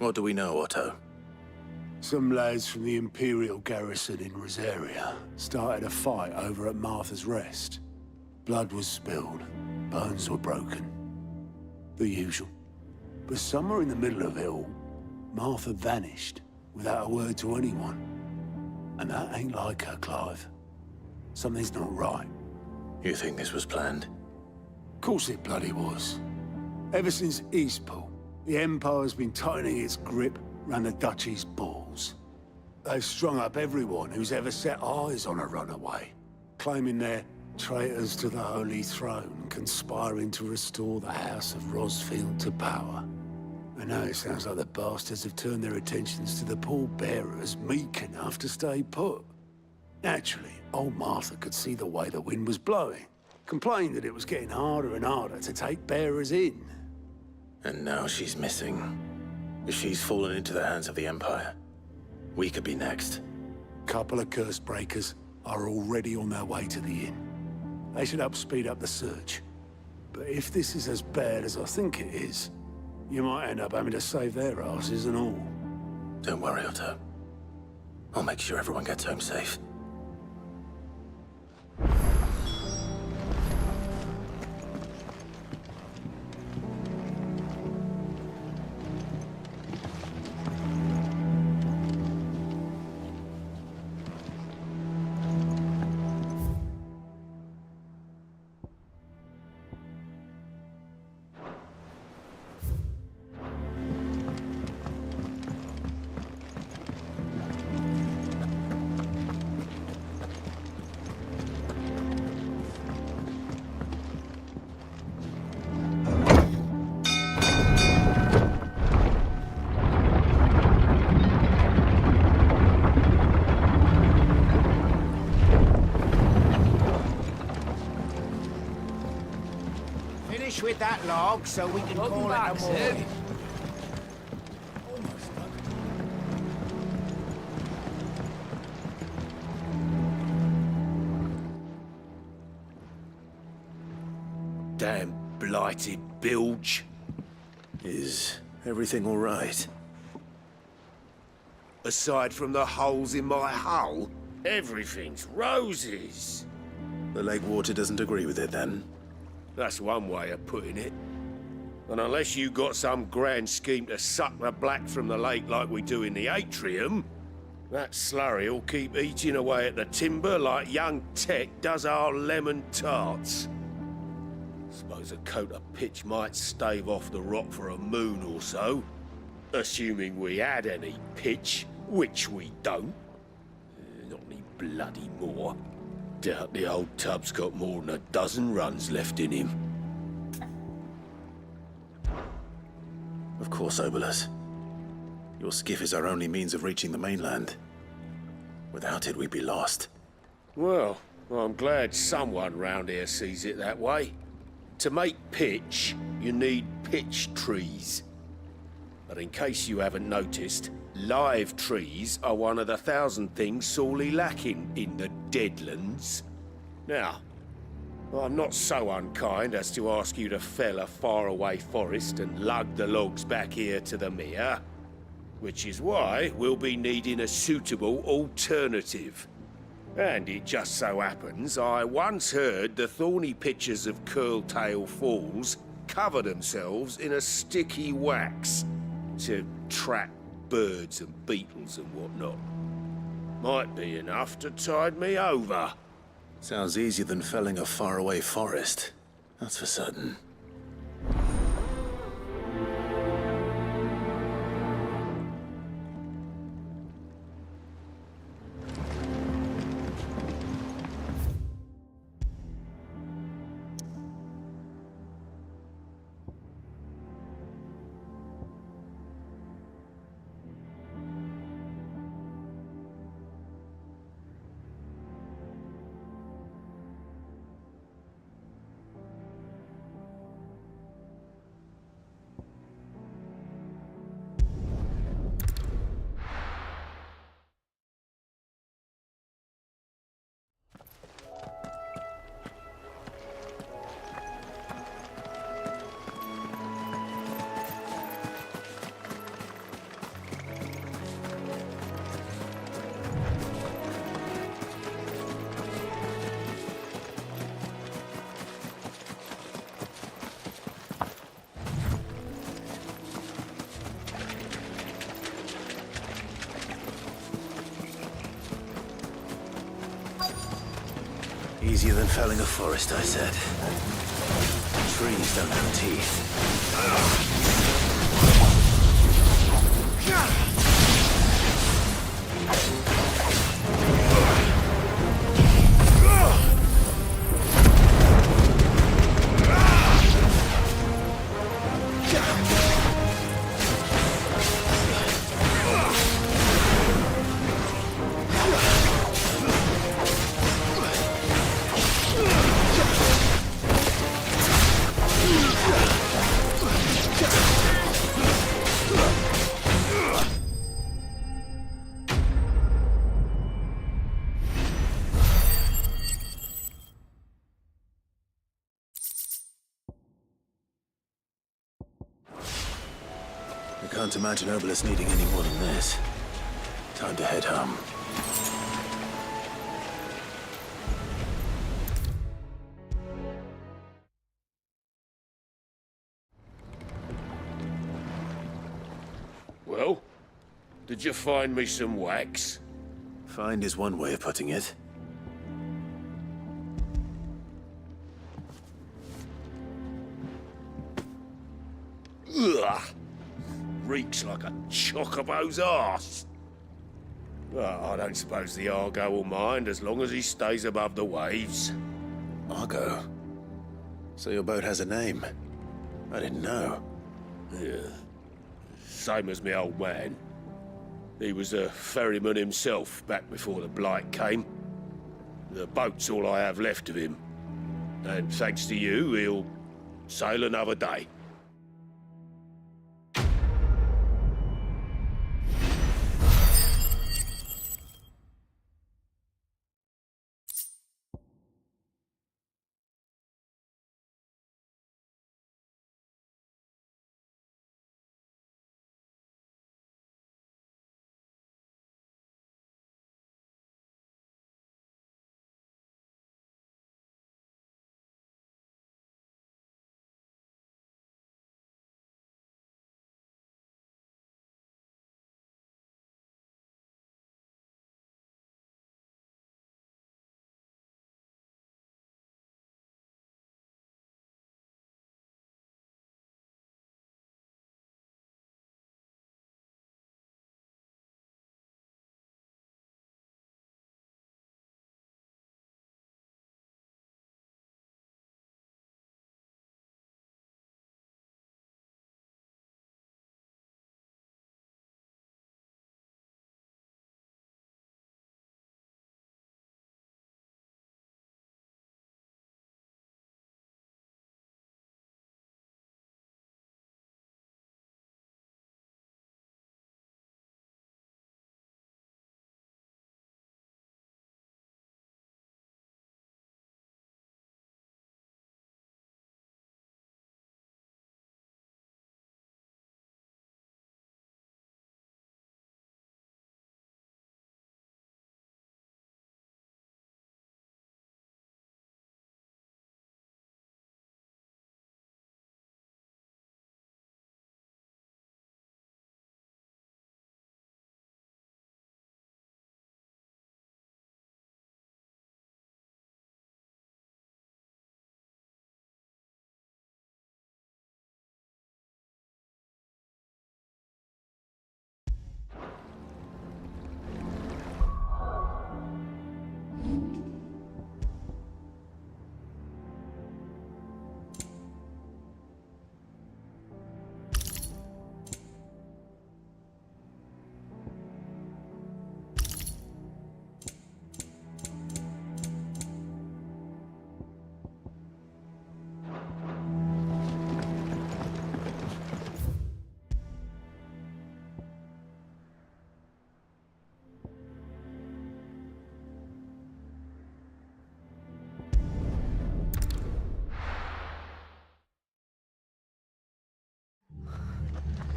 What do we know, Otto? Some lads from the Imperial garrison in Rosaria started a fight over at Martha's Rest. Blood was spilled, bones were broken. The usual. But somewhere in the middle of it all, Martha vanished without a word to anyone. And that ain't like her, Clive. Something's not right. You think this was planned? Of course it bloody was. Ever since Eastpool, the Empire's been tightening its grip round the Duchy's balls. They've strung up everyone who's ever set eyes on a runaway, claiming they're traitors to the Holy Throne, conspiring to restore the House of Rosfield to power. And now it sounds like the bastards have turned their attentions to the pallbearers meek enough to stay put. Naturally, old Martha could see the way the wind was blowing, complained that it was getting harder and harder to take bearers in. And now she's missing. If she's fallen into the hands of the Empire, we could be next. Couple of curse breakers are already on their way to the inn. They should help speed up the search. But if this is as bad as I think it is, you might end up having to save their asses and all. Don't worry, Otto. I'll make sure everyone gets home safe. With that log so we can call it a morning. Damn blighted bilge. Is everything all right? Aside from the holes in my hull, everything's roses. The lake water doesn't agree with it, then? That's one way of putting it. And unless you got some grand scheme to suck the black from the lake like we do in the atrium, that slurry'll keep eating away at the timber like young Tech does our lemon tarts. Suppose a coat of pitch might stave off the rot for a moon or so, assuming we had any pitch, which we don't. Not any bloody more. Doubt the old tub's got more than a dozen runs left in him. Of course, Obolus. Your skiff is our only means of reaching the mainland. Without it, we'd be lost. Well, I'm glad someone round here sees it that way. To make pitch, you need pitch trees. But in case you haven't noticed, live trees are one of the 1,000 things sorely lacking in the Deadlands. Now, I'm not so unkind as to ask you to fell a faraway forest and lug the logs back here to the mere, which is why we'll be needing a suitable alternative. And it just so happens I once heard the thorny pitchers of Curltail Falls cover themselves in a sticky wax to trap birds and beetles and whatnot. Might be enough to tide me over. Sounds easier than felling a faraway forest. That's for certain. Easier than felling a forest, I said. Trees don't have teeth. I can't imagine Obelisk needing any more than this. Time to head home. Well, did you find me some wax? Find is one way of putting it. Ugh! Reeks like a chocobo's arse. Well, I don't suppose the Argo will mind as long as he stays above the waves. Argo? So your boat has a name? I didn't know. Yeah. Same as me old man. He was a ferryman himself back before the Blight came. The boat's all I have left of him. And thanks to you, he'll sail another day.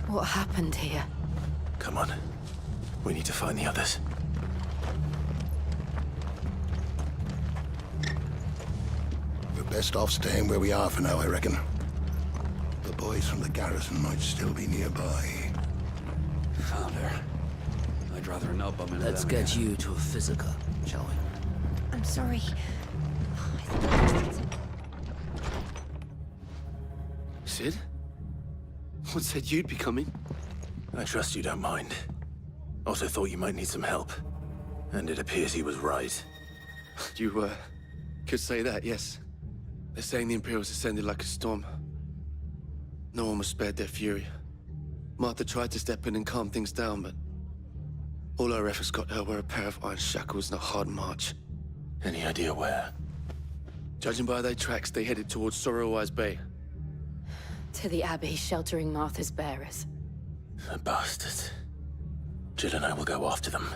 What happened here? Come on. We need to find the others. We're best off staying where we are for now, I reckon. The boys from the garrison might still be nearby. Found her. I'd rather not bump into Let's them get again. you to a physical, shall we? I'm sorry. Sid? What said you'd be coming? I trust you don't mind. Also thought you might need some help. And it appears he was right. You, could say that, yes. They're saying the Imperials ascended like a storm. No one was spared their fury. Martha tried to step in and calm things down, but all our efforts got her were a pair of iron shackles and a hard march. Any idea where? Judging by their tracks, they headed towards Sorrowwise Bay. To the Abbey, sheltering Martha's bearers. The bastards. Jill and I will go after them.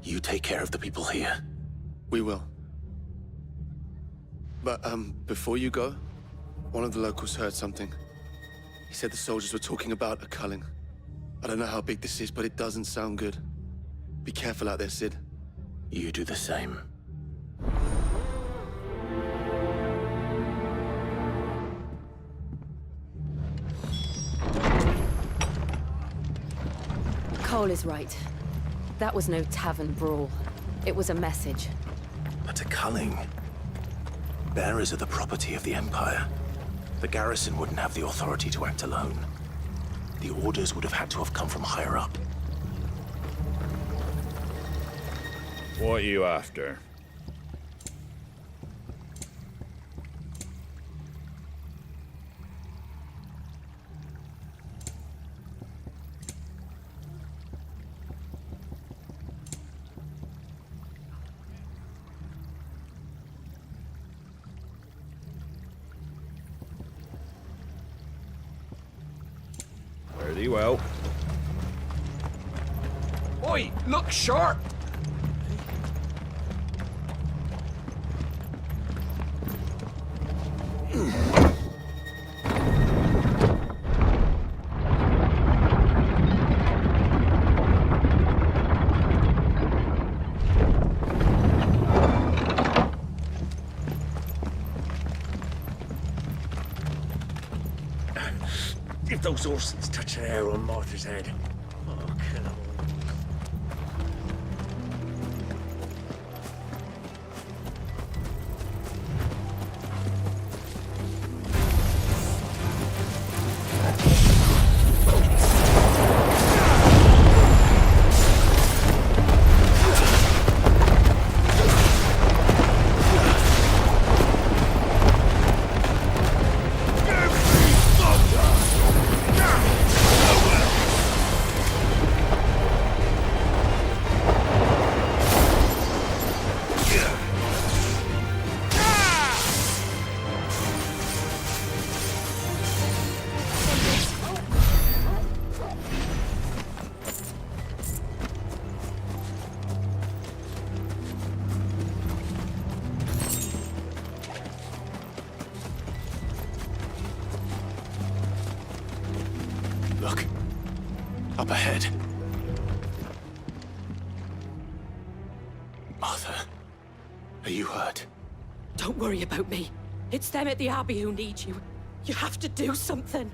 You take care of the people here. We will. But, before you go, one of the locals heard something. He said the soldiers were talking about a culling. I don't know how big this is, but it doesn't sound good. Be careful out there, Sid. You do the same. Cole is right. That was no tavern brawl. It was a message. But a culling. Bearers are the property of the Empire. The garrison wouldn't have the authority to act alone. The orders would have had to have come from higher up. What are you after? Fare thee well. Oi, look sharp! If those Orsons touch an arrow on Martha's head, oh, kill them all. Look. Up ahead. Martha, are you hurt? Don't worry about me. It's them at the Abbey who need you. You have to do something.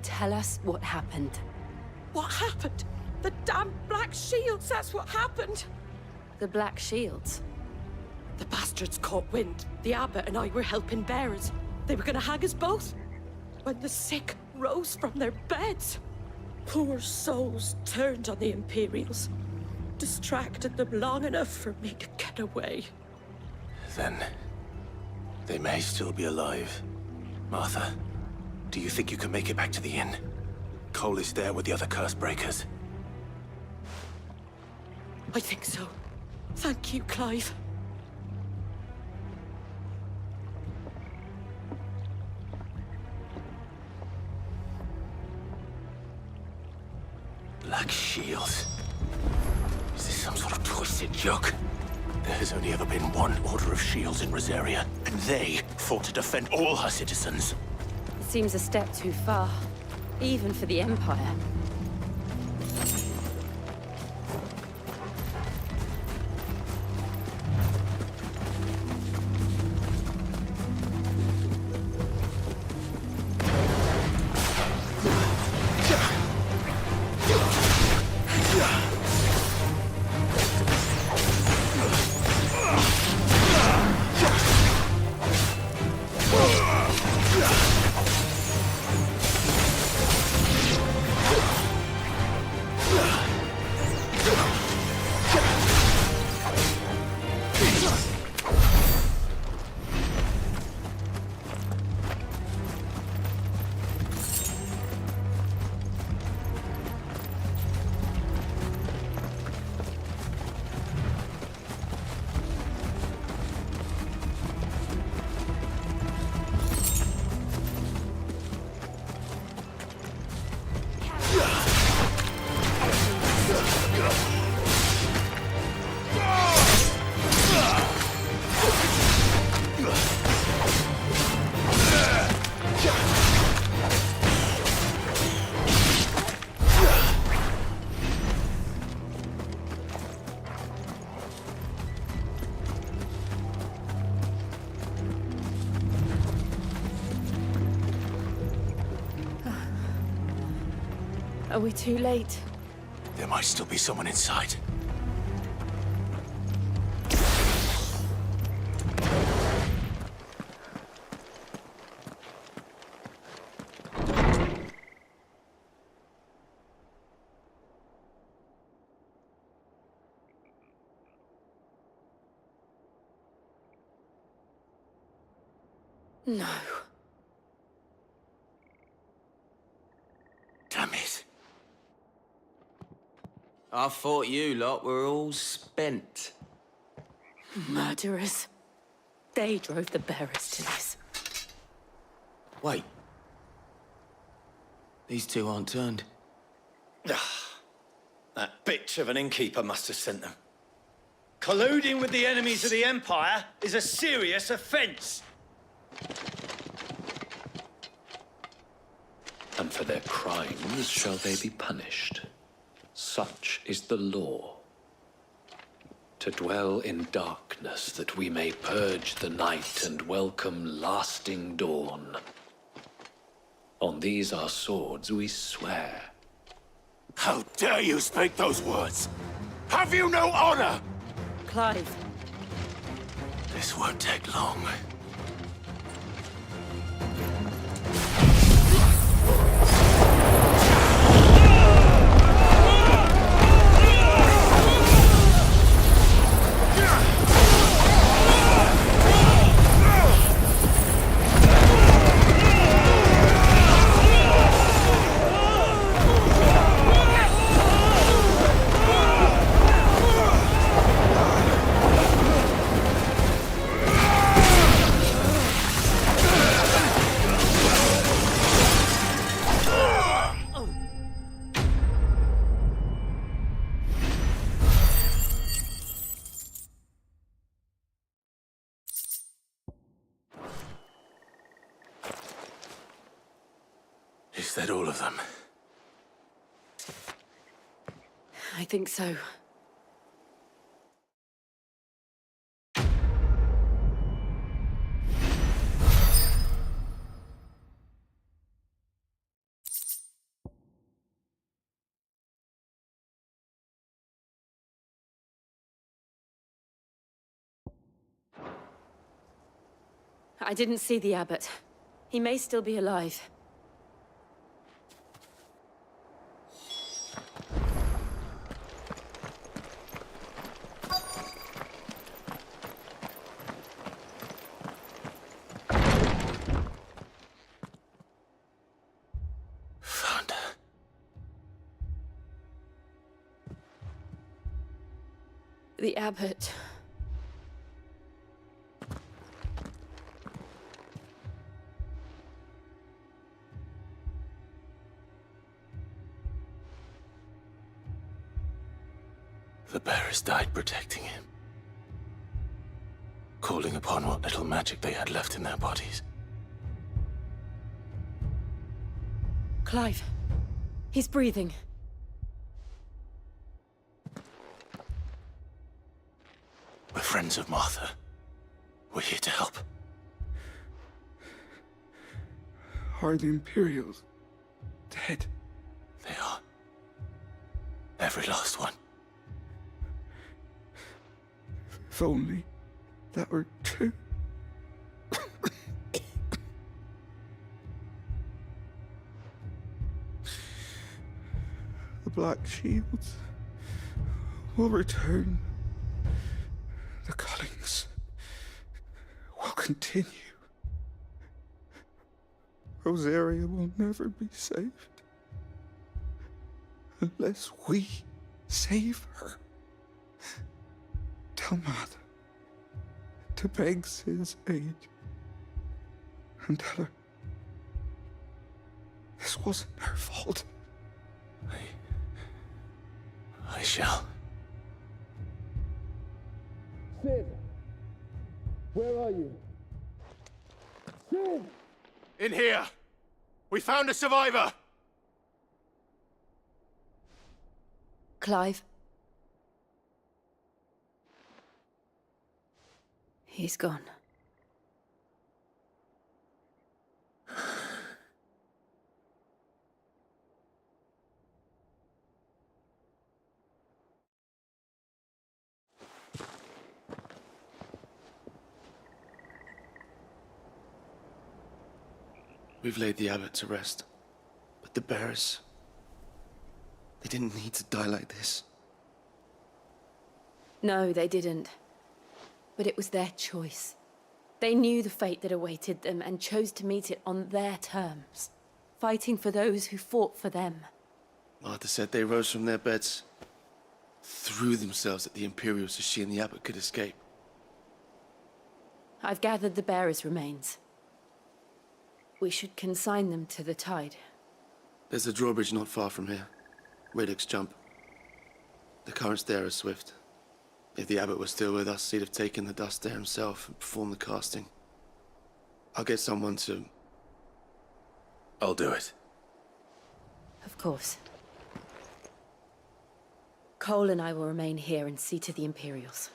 Tell us what happened. What happened? The damn Black Shields, that's what happened. The Black Shields. The bastards caught wind. The Abbot and I were helping bearers. They were gonna hang us both. When the sick rose from their beds, poor souls turned on the Imperials. Distracted them long enough for me to get away. Then, they may still be alive. Martha, do you think you can make it back to the inn? Cole is there with the other curse breakers. I think so. Thank you, Clive. Black Shields. Is this some sort of twisted joke? There has only ever been one Order of Shields in Rosaria, and they fought to defend all her citizens. It seems a step too far, even for the Empire. Are we too late? There might still be someone inside. No. Damn it. I thought you lot were all spent. Murderers. They drove the bearers to this. Wait. These two aren't turned. That bitch of an innkeeper must have sent them. Colluding with the enemies of the Empire is a serious offense. And for their crimes shall they be punished. Such is the law. To dwell in darkness that we may purge the night and welcome lasting dawn. On these our swords we swear. How dare you speak those words? Have you no honor? Clive. This won't take long. Is that all of them? I think so. I didn't see the abbot. He may still be alive. Found her. The abbot. The bearers died protecting him. Calling upon what little magic they had left in their bodies. Clive. He's breathing. We're friends of Martha. We're here to help. Are the Imperials dead? They are. Every last one. If only that were true. The Black Shields will return. The cullings will continue. Rosaria will never be saved unless we save her. Tell Mother to beg Sid's aid and tell her this wasn't her fault. I shall. Sid! Where are you? Sid! In here! We found a survivor! Clive. He's gone. We've laid the abbot to rest. But the bearers... they didn't need to die like this. No, they didn't. But it was their choice. They knew the fate that awaited them and chose to meet it on their terms, fighting for those who fought for them. Martha said they rose from their beds, threw themselves at the Imperials so she and the abbot could escape. I've gathered the bearers' remains. We should consign them to the tide. There's a drawbridge not far from here. Radix Jump. The currents there are swift. If the abbot was still with us, he'd have taken the dust there himself and performed the casting. I'll get someone to... I'll do it. Of course. Cole and I will remain here and see to the Imperials.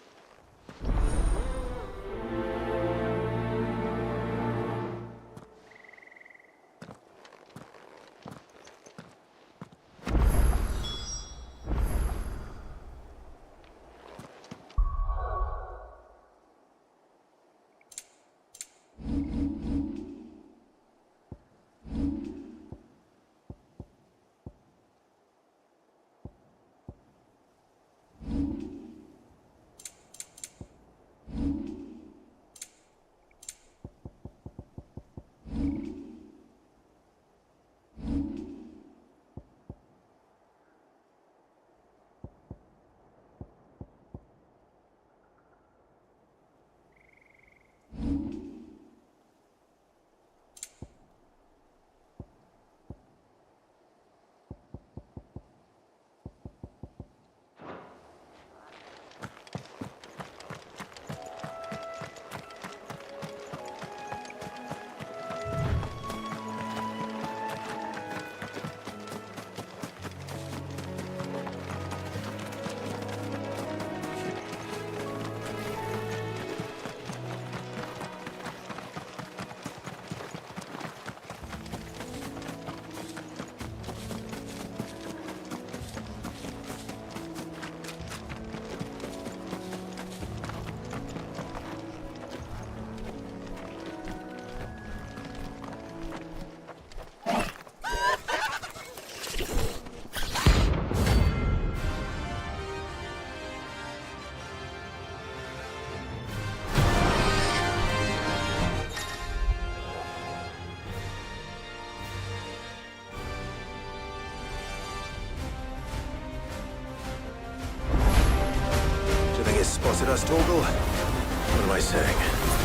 Spotted us, Torgal? What am I saying?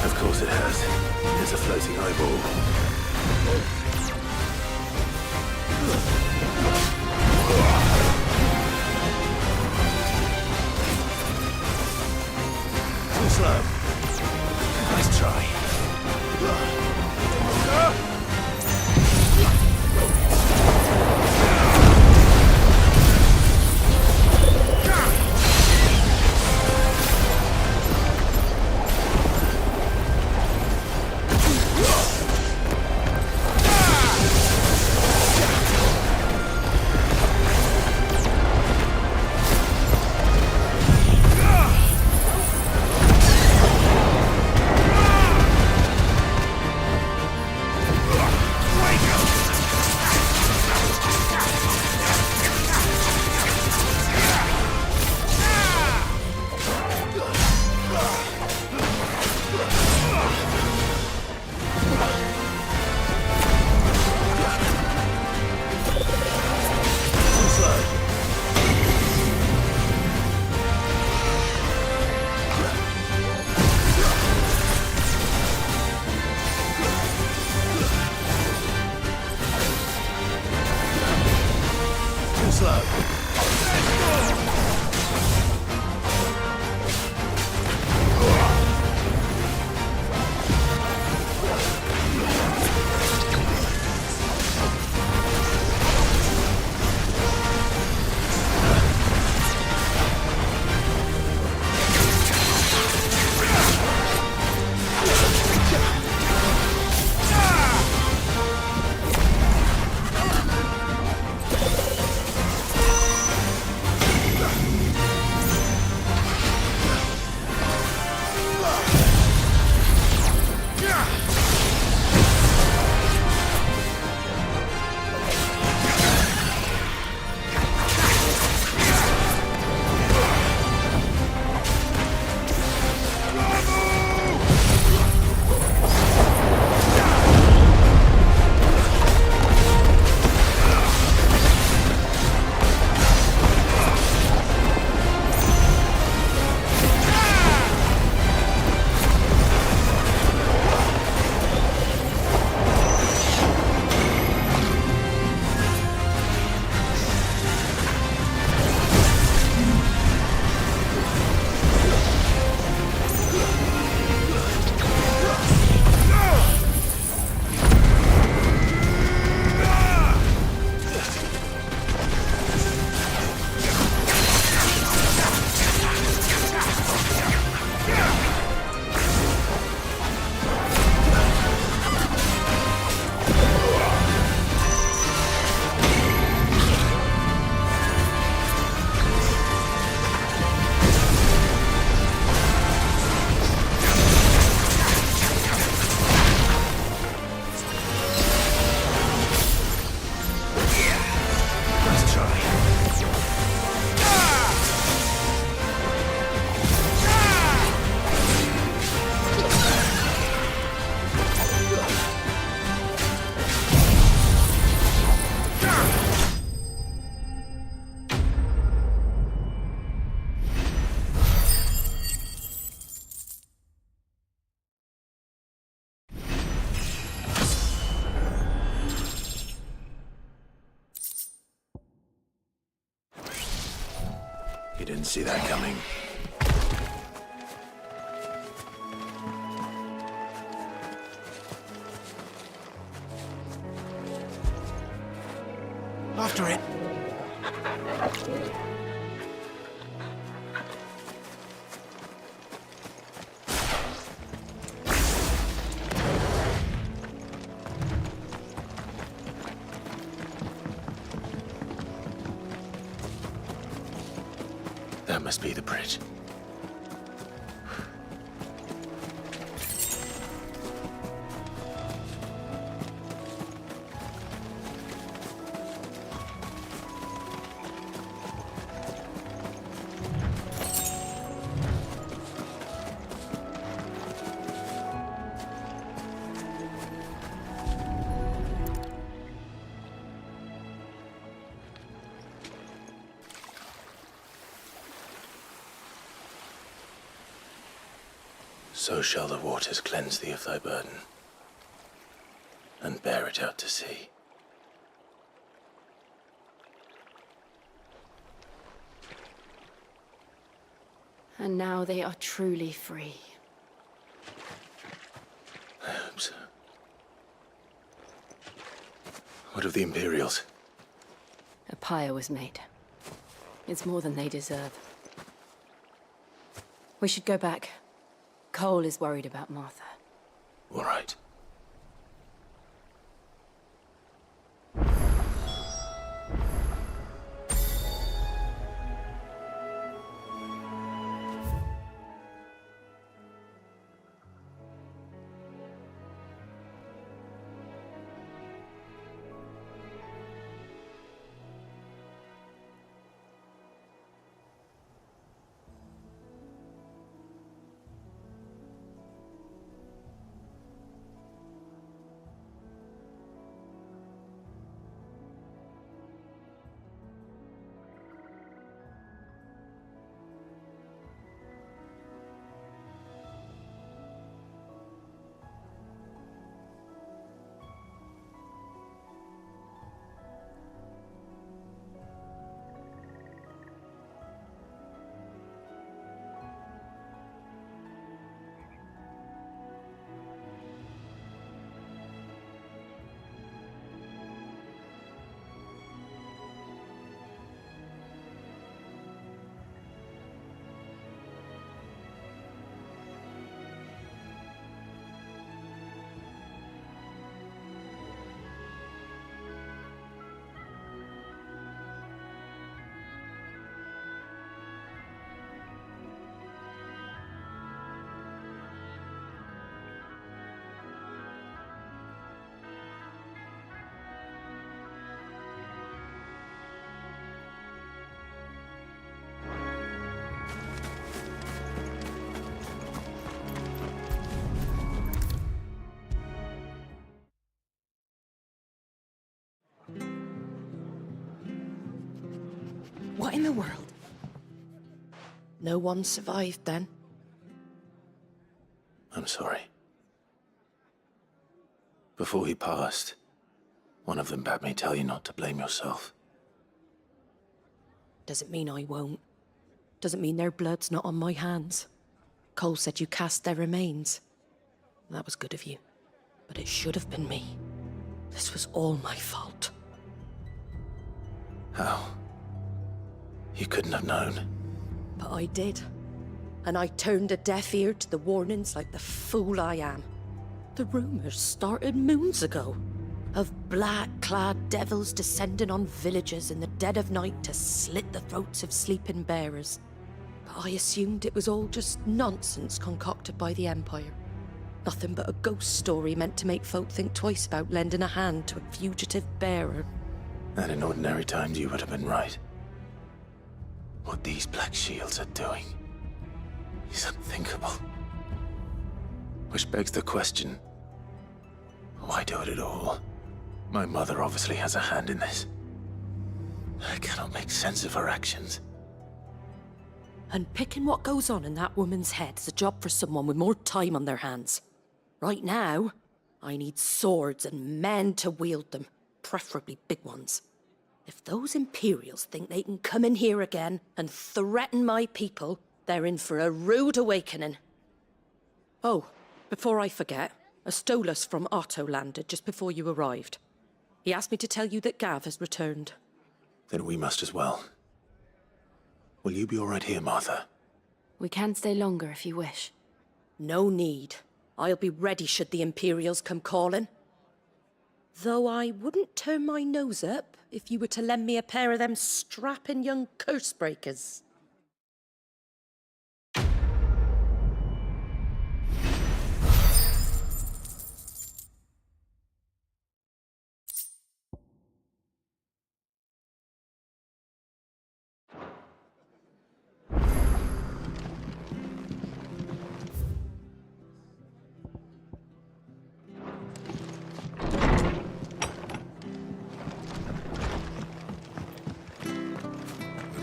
Of course it has. There's a floating eyeball. Too slow. Nice try. You didn't see that coming. After it. That must be the bridge. So shall the waters cleanse thee of thy burden, and bear it out to sea. And now they are truly free. I hope so. What of the Imperials? A pyre was made. It's more than they deserve. We should go back. Cole is worried about Martha. All right. What in the world? No one survived then? I'm sorry. Before he passed, one of them bade me tell you not to blame yourself. Doesn't mean I won't. Doesn't mean their blood's not on my hands. Cole said you cast their remains. That was good of you. But it should have been me. This was all my fault. How? You couldn't have known. But I did. And I turned a deaf ear to the warnings like the fool I am. The rumors started moons ago. Of black-clad devils descending on villages in the dead of night to slit the throats of sleeping bearers. But I assumed it was all just nonsense concocted by the Empire. Nothing but a ghost story meant to make folk think twice about lending a hand to a fugitive bearer. And in ordinary times you would have been right. What these Black Shields are doing is unthinkable. Which begs the question, why do it at all? My mother obviously has a hand in this. I cannot make sense of her actions. And picking what goes on in that woman's head is a job for someone with more time on their hands. Right now, I need swords and men to wield them, preferably big ones. If those Imperials think they can come in here again and threaten my people, they're in for a rude awakening. Oh, before I forget, a Stolas from Otto landed just before you arrived. He asked me to tell you that Gav has returned. Then we must as well. Will you be all right here, Martha? We can stay longer if you wish. No need. I'll be ready should the Imperials come calling. Though I wouldn't turn my nose up if you were to lend me a pair of them strapping young curse breakers.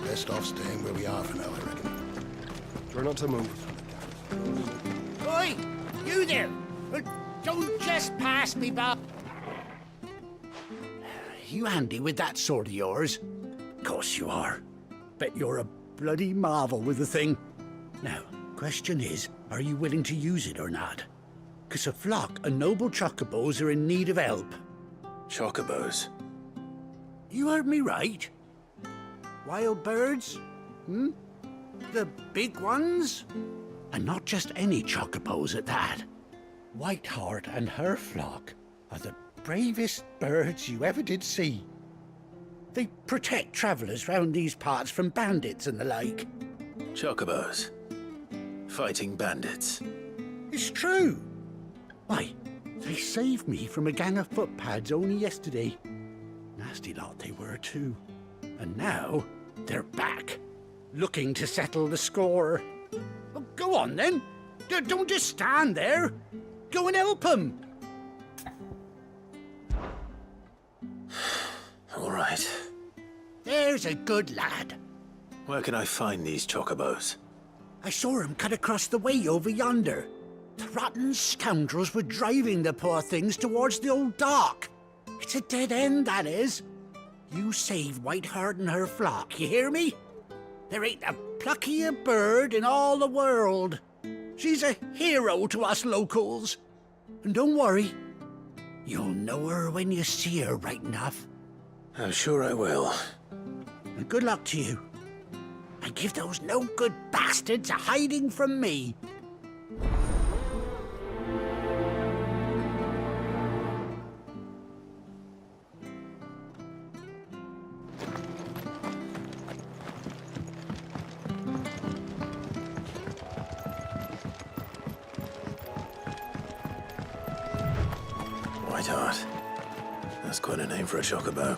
Best off staying where we are for now, I reckon. Try not to move. Oi! You there! Don't just pass me by. You handy with that sword of yours? Course you are. Bet you're a bloody marvel with the thing. Now, question is, are you willing to use it or not? 'Cause a flock of noble chocobos are in need of help. Chocobos? You heard me right. Wild birds? Hmm? The big ones? And not just any chocobos at that. Whiteheart and her flock are the bravest birds you ever did see. They protect travellers round these parts from bandits and the like. Chocobos? Fighting bandits? It's true. Why, they saved me from a gang of footpads only yesterday. Nasty lot they were too. And now, they're back, looking to settle the score. Oh, go on then. Don't just stand there. Go and help them. All right. There's a good lad. Where can I find these chocobos? I saw him cut across the way over yonder. The rotten scoundrels were driving the poor things towards the old dock. It's a dead end, that is. You save Whiteheart and her flock, you hear me? There ain't a pluckier bird in all the world. She's a hero to us locals. And don't worry, you'll know her when you see her right enough. I'm sure I will. And good luck to you. And give those no-good bastards a hiding from me. Whiteheart. That's quite a name for a chocobo.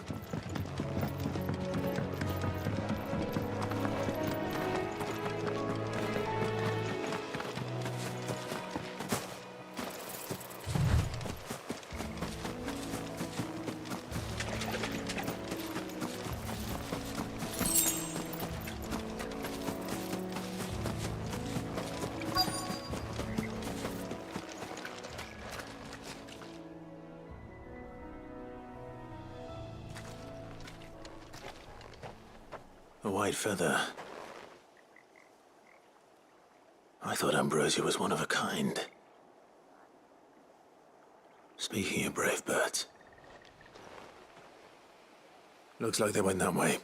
A white feather. I thought Ambrosia was one of a kind. Speaking of brave birds. Looks like they went that way.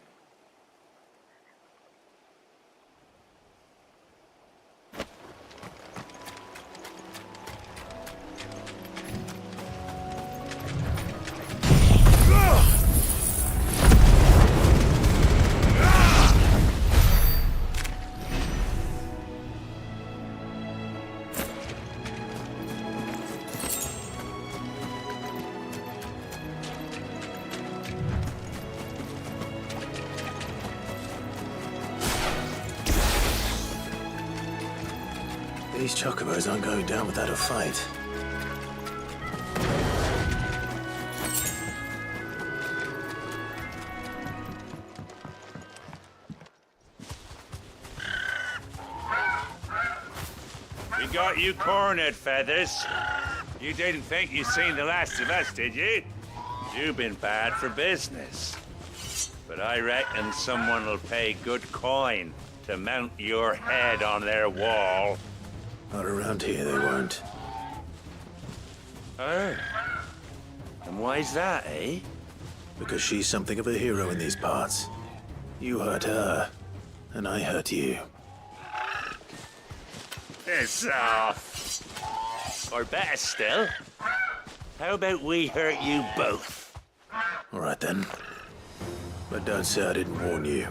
These chocobos aren't going down without a fight. We got you cornered, Feathers. You didn't think you'd seen the last of us, did you? You've been bad for business. But I reckon someone will pay good coin to mount your head on their wall. Not around here, they won't. Oh. And why's that, eh? Because she's something of a hero in these parts. You hurt her, and I hurt you. Piss off. Or better still, how about we hurt you both? All right then. But don't say I didn't warn you.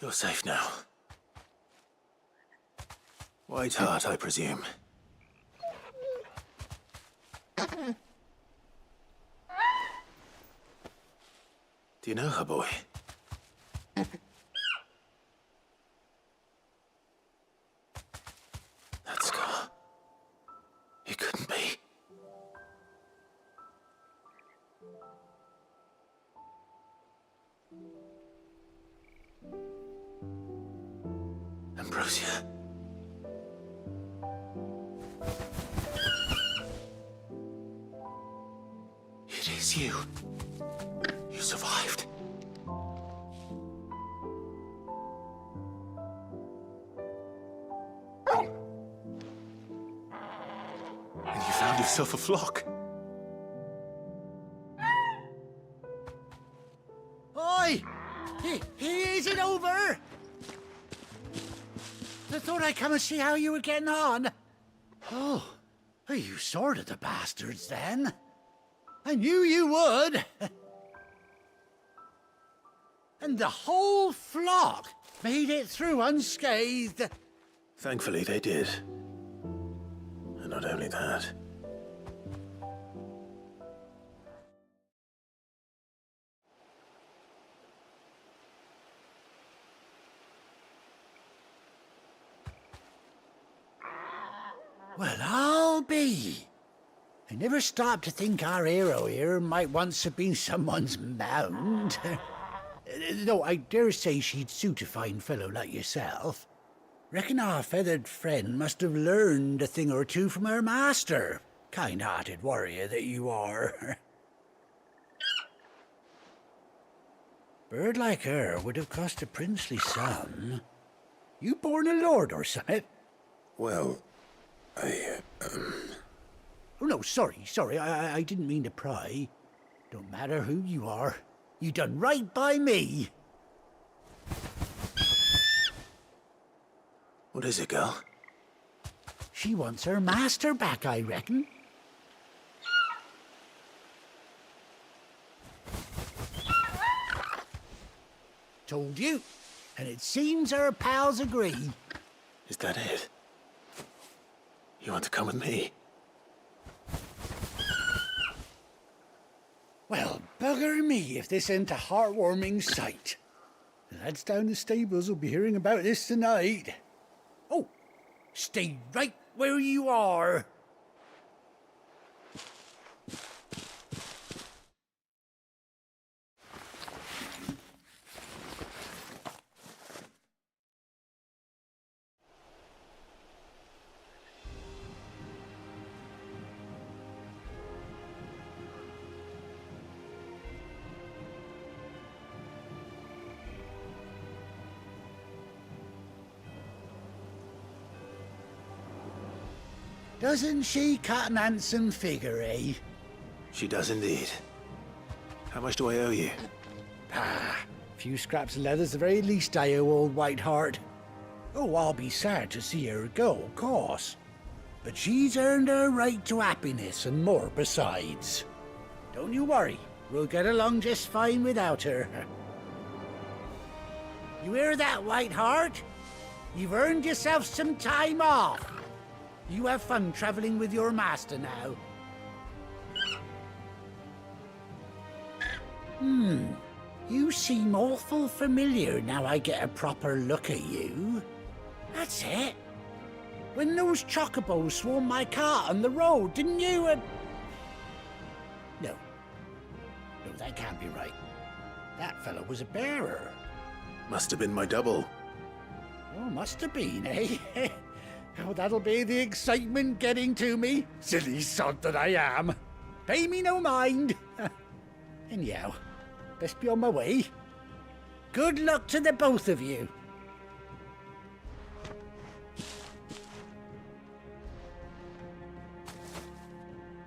You're safe now. White Heart, I presume. Do you know her, boy? That scar. It couldn't be. Ambrosia. It is you. You survived. And you found yourself a flock. Oi! He isn't over! I thought I'd come and see how you were getting on. Oh, you sorted the bastards then. I knew you would. And the whole flock made it through unscathed. Thankfully, they did. And not only that. Well, I'll be. I never stopped to think our hero here might once have been someone's mount. Though I dare say she'd suit a fine fellow like yourself. Reckon our feathered friend must have learned a thing or two from her master. Kind-hearted warrior that you are. Bird like her would have cost a princely sum. You born a lord or something? Well, Oh, no, sorry. I didn't mean to pry. Don't matter who you are. You done right by me. What is it, girl? She wants her master back, I reckon. Told you. And it seems her pals agree. Is that it? You want to come with me? Well, bugger me if this ain't a heartwarming sight. The lads down the stables will be hearing about this tonight. Oh, stay right where you are. Doesn't she cut an handsome figure, eh? She does indeed. How much do I owe you? A few scraps of leather's the very least I owe old Whiteheart. Oh, I'll be sad to see her go, of course. But she's earned her right to happiness and more besides. Don't you worry, we'll get along just fine without her. You hear that, Whiteheart? You've earned yourself some time off. You have fun traveling with your master now. You seem awful familiar now I get a proper look at you. That's it. When those chocobos swarmed my cart on the road, didn't you? No, that can't be right. That fellow was a bearer. Must have been my double. Oh, must have been, eh? Oh, that'll be the excitement getting to me. Silly sod that I am. Pay me no mind. Anyhow, best be on my way. Good luck to the both of you.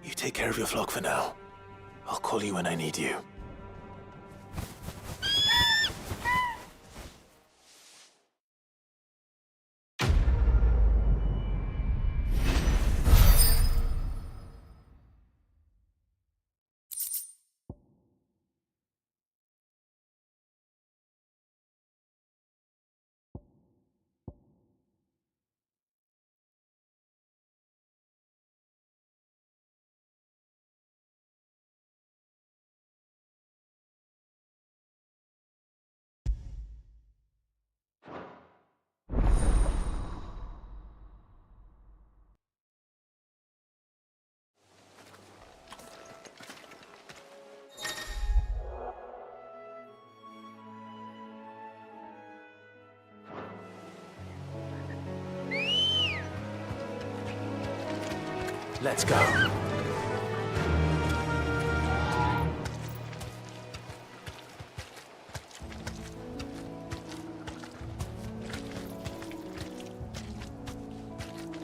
You take care of your flock for now. I'll call you when I need you. Let's go.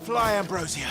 Fly, Ambrosia.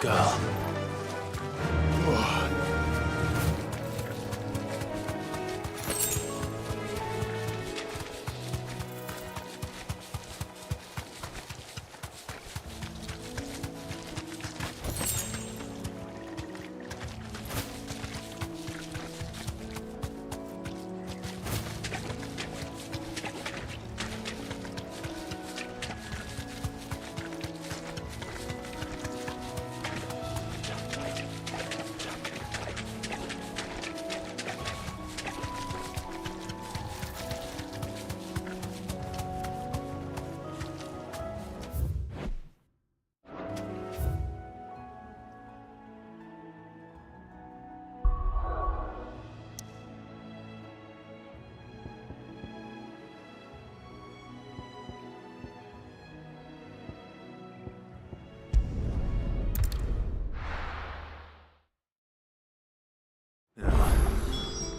girl.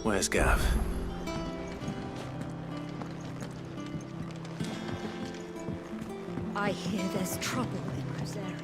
Where's Gav? I hear there's trouble in Rosaria.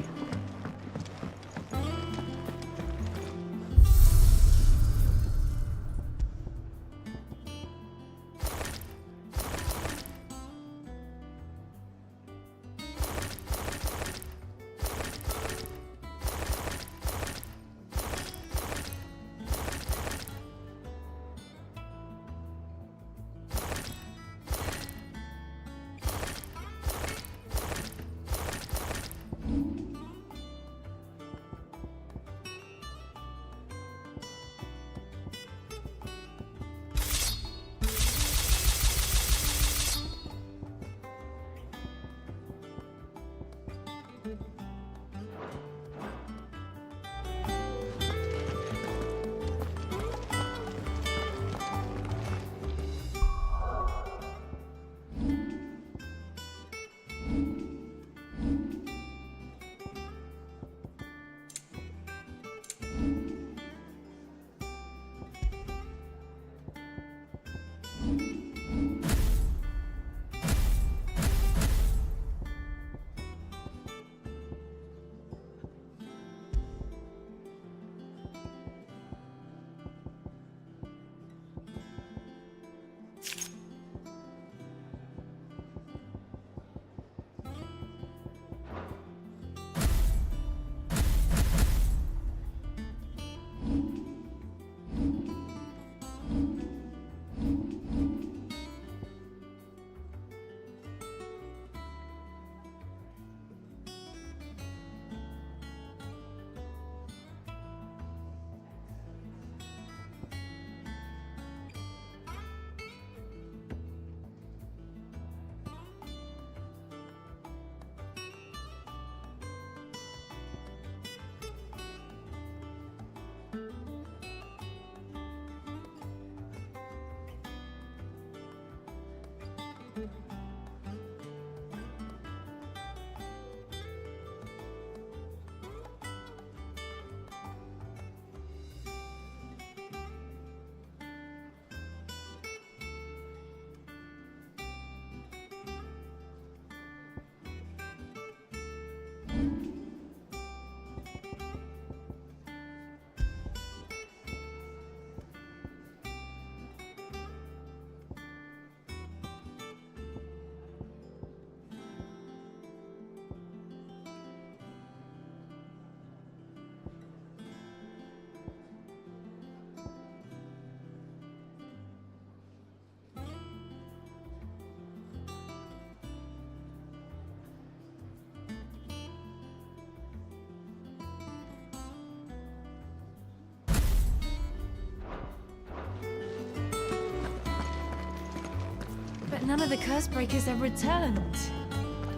But none of the curse breakers have returned.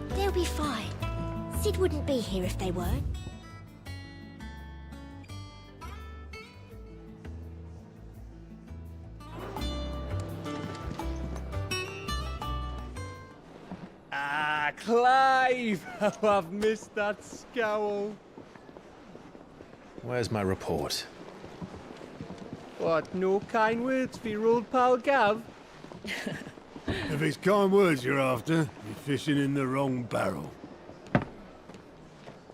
They'll be fine. Sid wouldn't be here if they weren't. Ah, Clive! How I've missed that scowl. Where's my report? What, no kind words for your old pal Gav? If it's kind words you're after, you're fishing in the wrong barrel.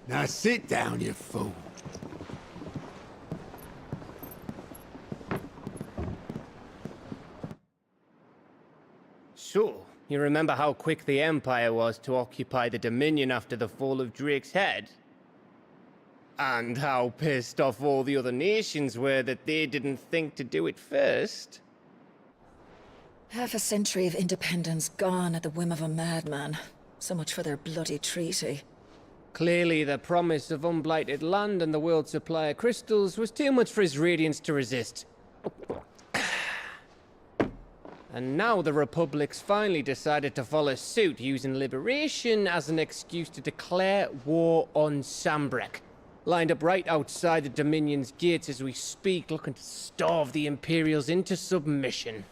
Now sit down, you fool. So, you remember how quick the Empire was to occupy the Dominion after the fall of Drake's head? And how pissed off all the other nations were that they didn't think to do it first? Half a century of independence gone at the whim of a madman. So much for their bloody treaty. Clearly, the promise of unblighted land and the world's supply of crystals was too much for his radiance to resist. And now the Republic's finally decided to follow suit, using liberation as an excuse to declare war on Sambrek. Lined up right outside the Dominion's gates as we speak, looking to starve the Imperials into submission.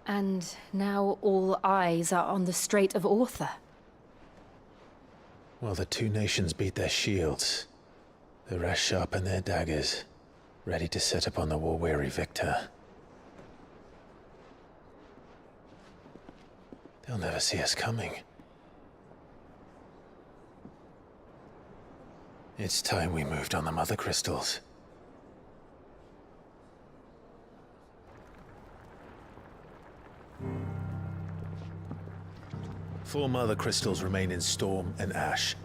And now all eyes are on the Strait of Author. While the two nations beat their shields, the rest sharpen their daggers, ready to set upon the war-weary victor. They'll never see us coming. It's time we moved on the Mother Crystals. Four Mother Crystals remain in Storm and Ash.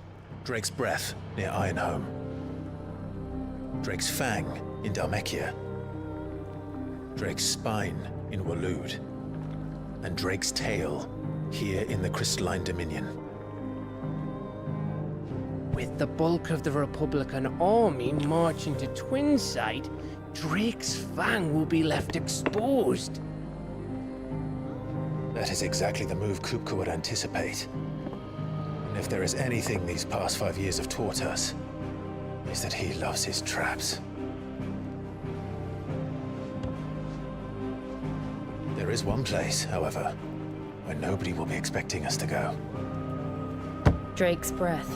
Drake's Breath near Ironhome. Drake's Fang in Dhalmekia. Drake's Spine in Waloed. And Drake's Tail here in the Crystalline Dominion. With the bulk of the Republican army marching to Twinside, Drake's Fang will be left exposed. That is exactly the move Kupka would anticipate. And if there is anything these past 5 years have taught us, is that he loves his traps. There is one place, however, where nobody will be expecting us to go. Drake's Breath.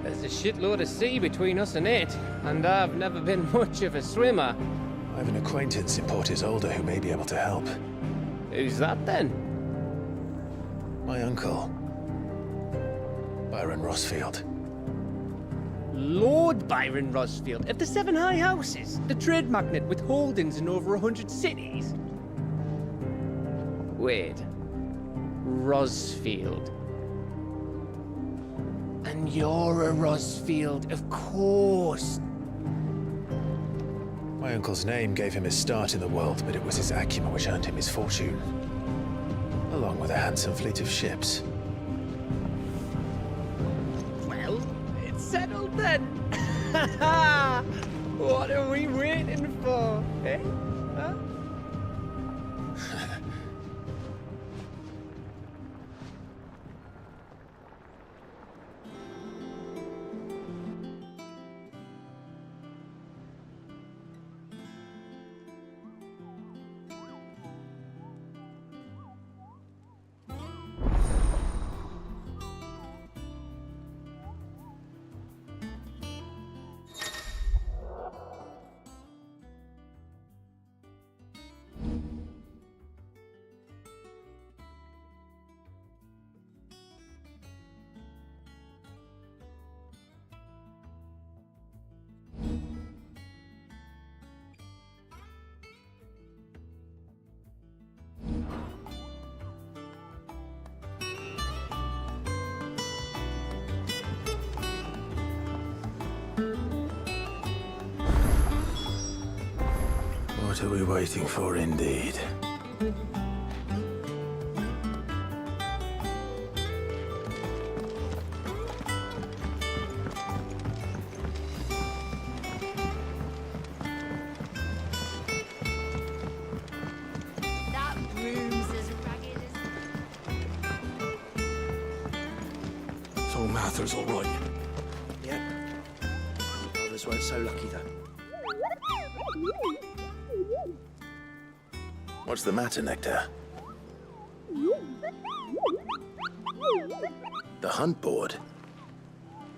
There's a shitload of sea between us and it, and I've never been much of a swimmer. I have an acquaintance in Port Isolde who may be able to help. Who's that then? My uncle, Byron Rosfield. Lord Byron Rosfield of the Seven High Houses, the trade magnate with holdings in over 100 cities. Wait, Rosfield. And you're a Rosfield, of course. My uncle's name gave him his start in the world, but it was his acumen which earned him his fortune, along with a handsome fleet of ships. Well, it's settled then. What are we waiting for, eh? Huh? What are we waiting for, indeed? That room's as ragged as... So Mather's all right. Yeah. Others weren't so lucky, though. What's the matter, Nectar? The hunt board?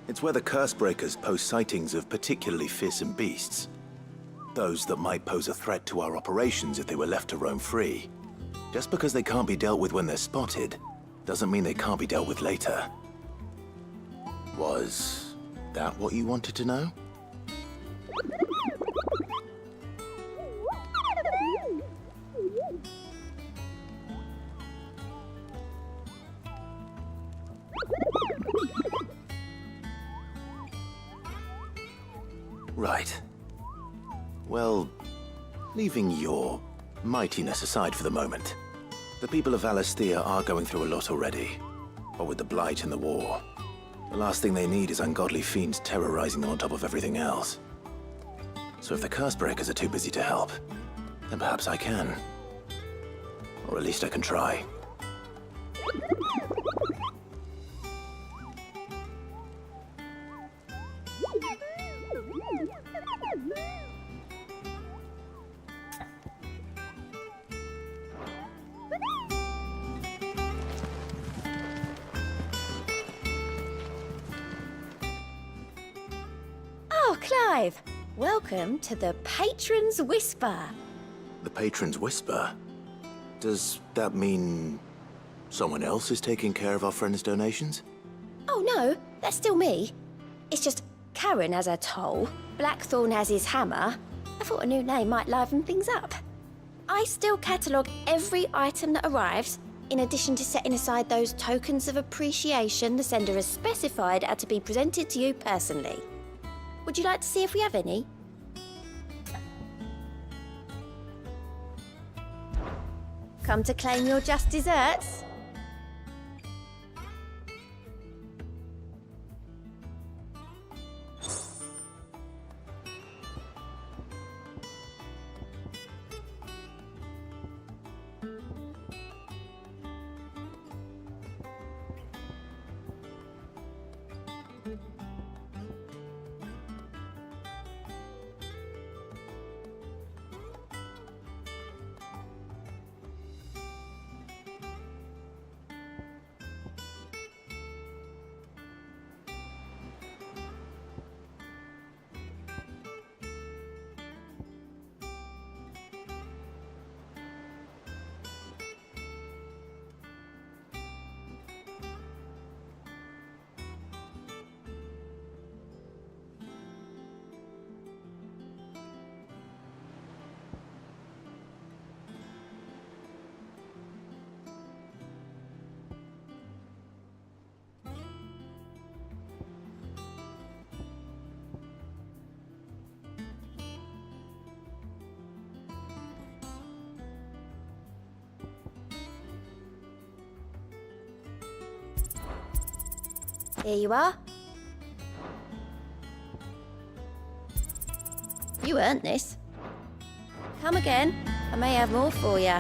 It's where the Cursebreakers post sightings of particularly fearsome beasts. Those that might pose a threat to our operations if they were left to roam free. Just because they can't be dealt with when they're spotted, doesn't mean they can't be dealt with later. Was that what you wanted to know? Right. Well, leaving your mightiness aside for the moment, the people of Valisthea are going through a lot already. What with the Blight and the war, the last thing they need is ungodly fiends terrorizing them on top of everything else. So if the Curse-breakers are too busy to help, then perhaps I can. Or at least I can try. Oh, Clive! Welcome to the Patron's Whisper. The Patron's Whisper? Does that mean someone else is taking care of our friend's donations? Oh no, that's still me. It's just Karen has her toll, Blackthorn has his hammer. I thought a new name might liven things up. I still catalogue every item that arrives, in addition to setting aside those tokens of appreciation the sender has specified are to be presented to you personally. Would you like to see if we have any? Come to claim your just desserts? Here you are. You earned this. Come again. I may have more for you.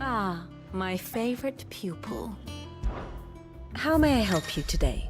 Ah, my favorite pupil. How may I help you today?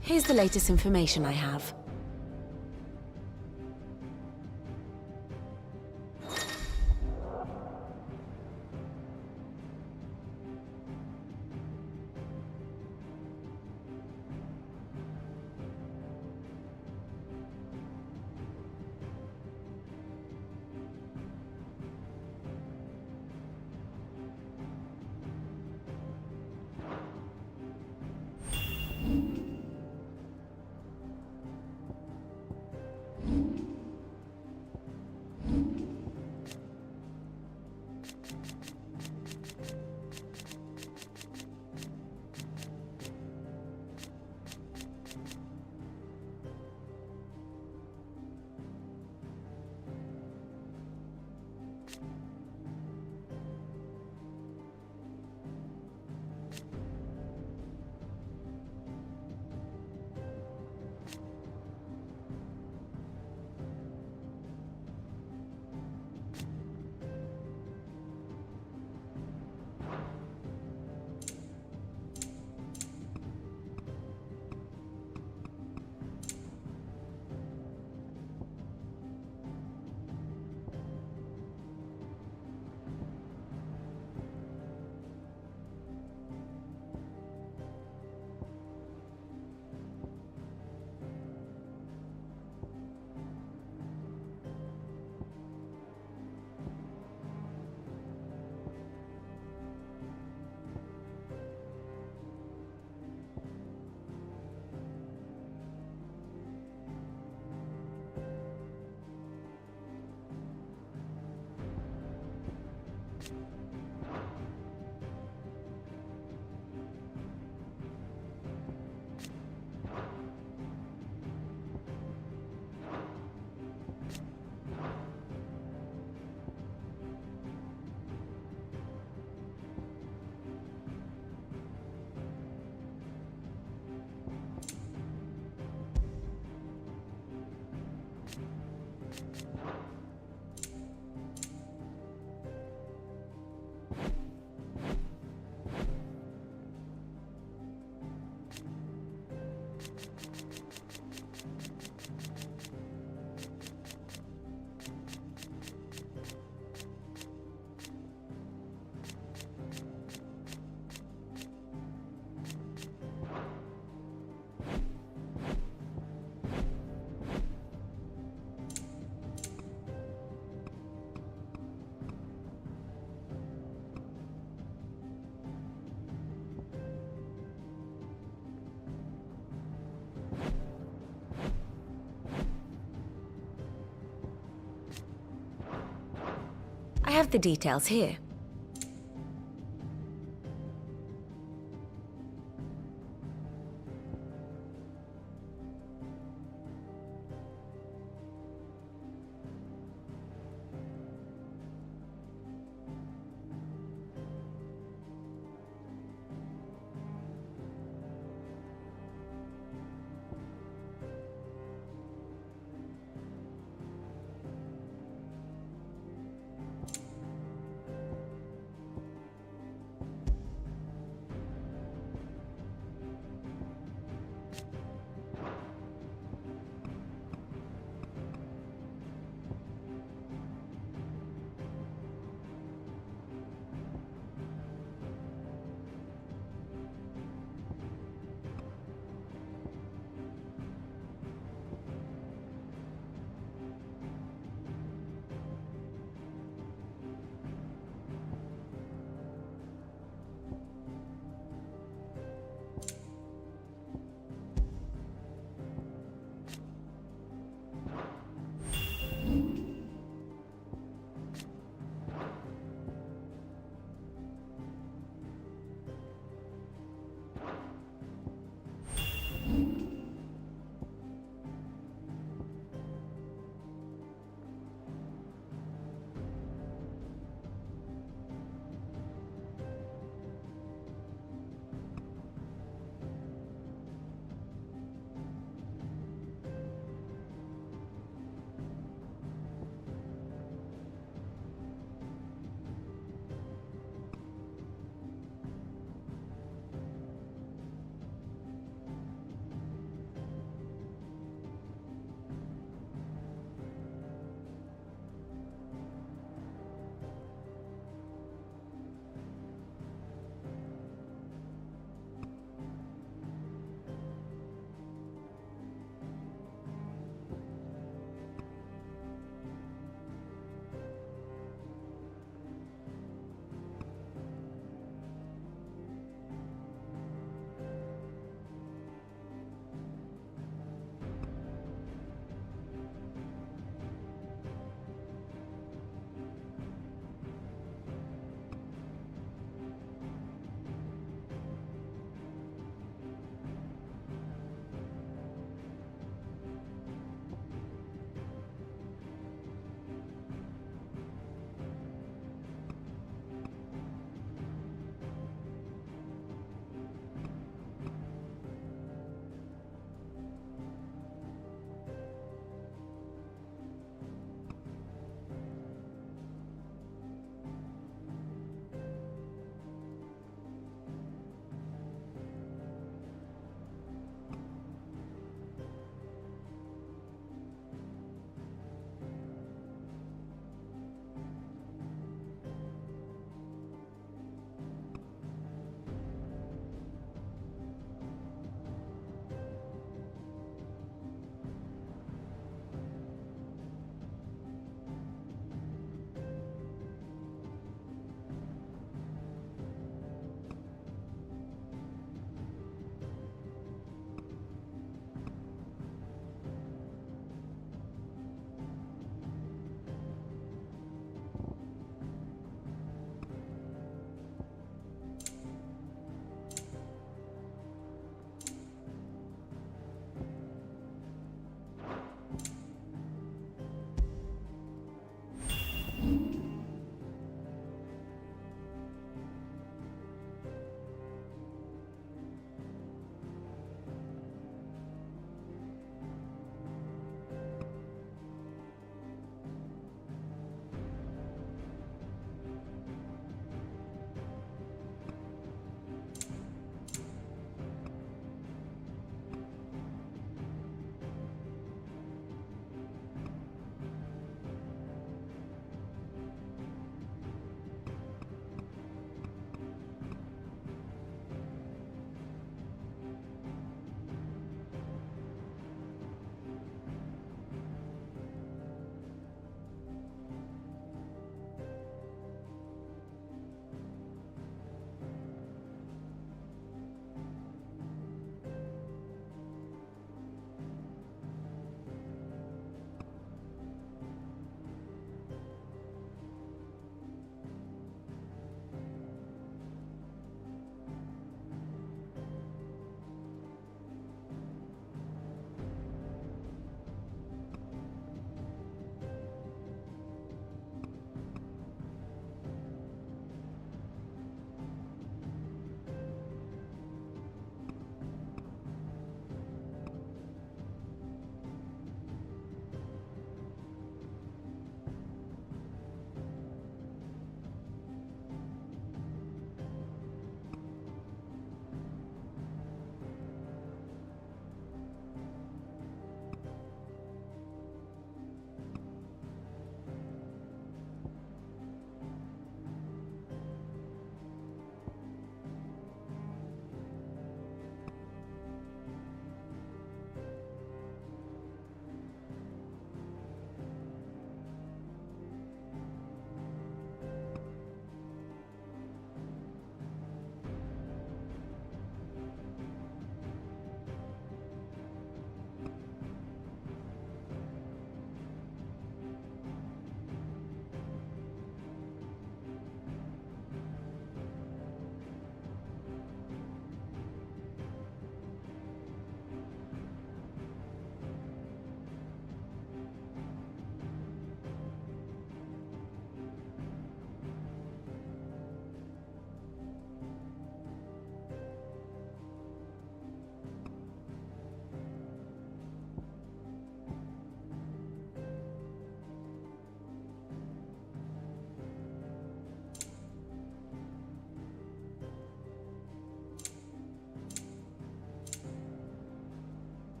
Here's the latest information I have. have the details here.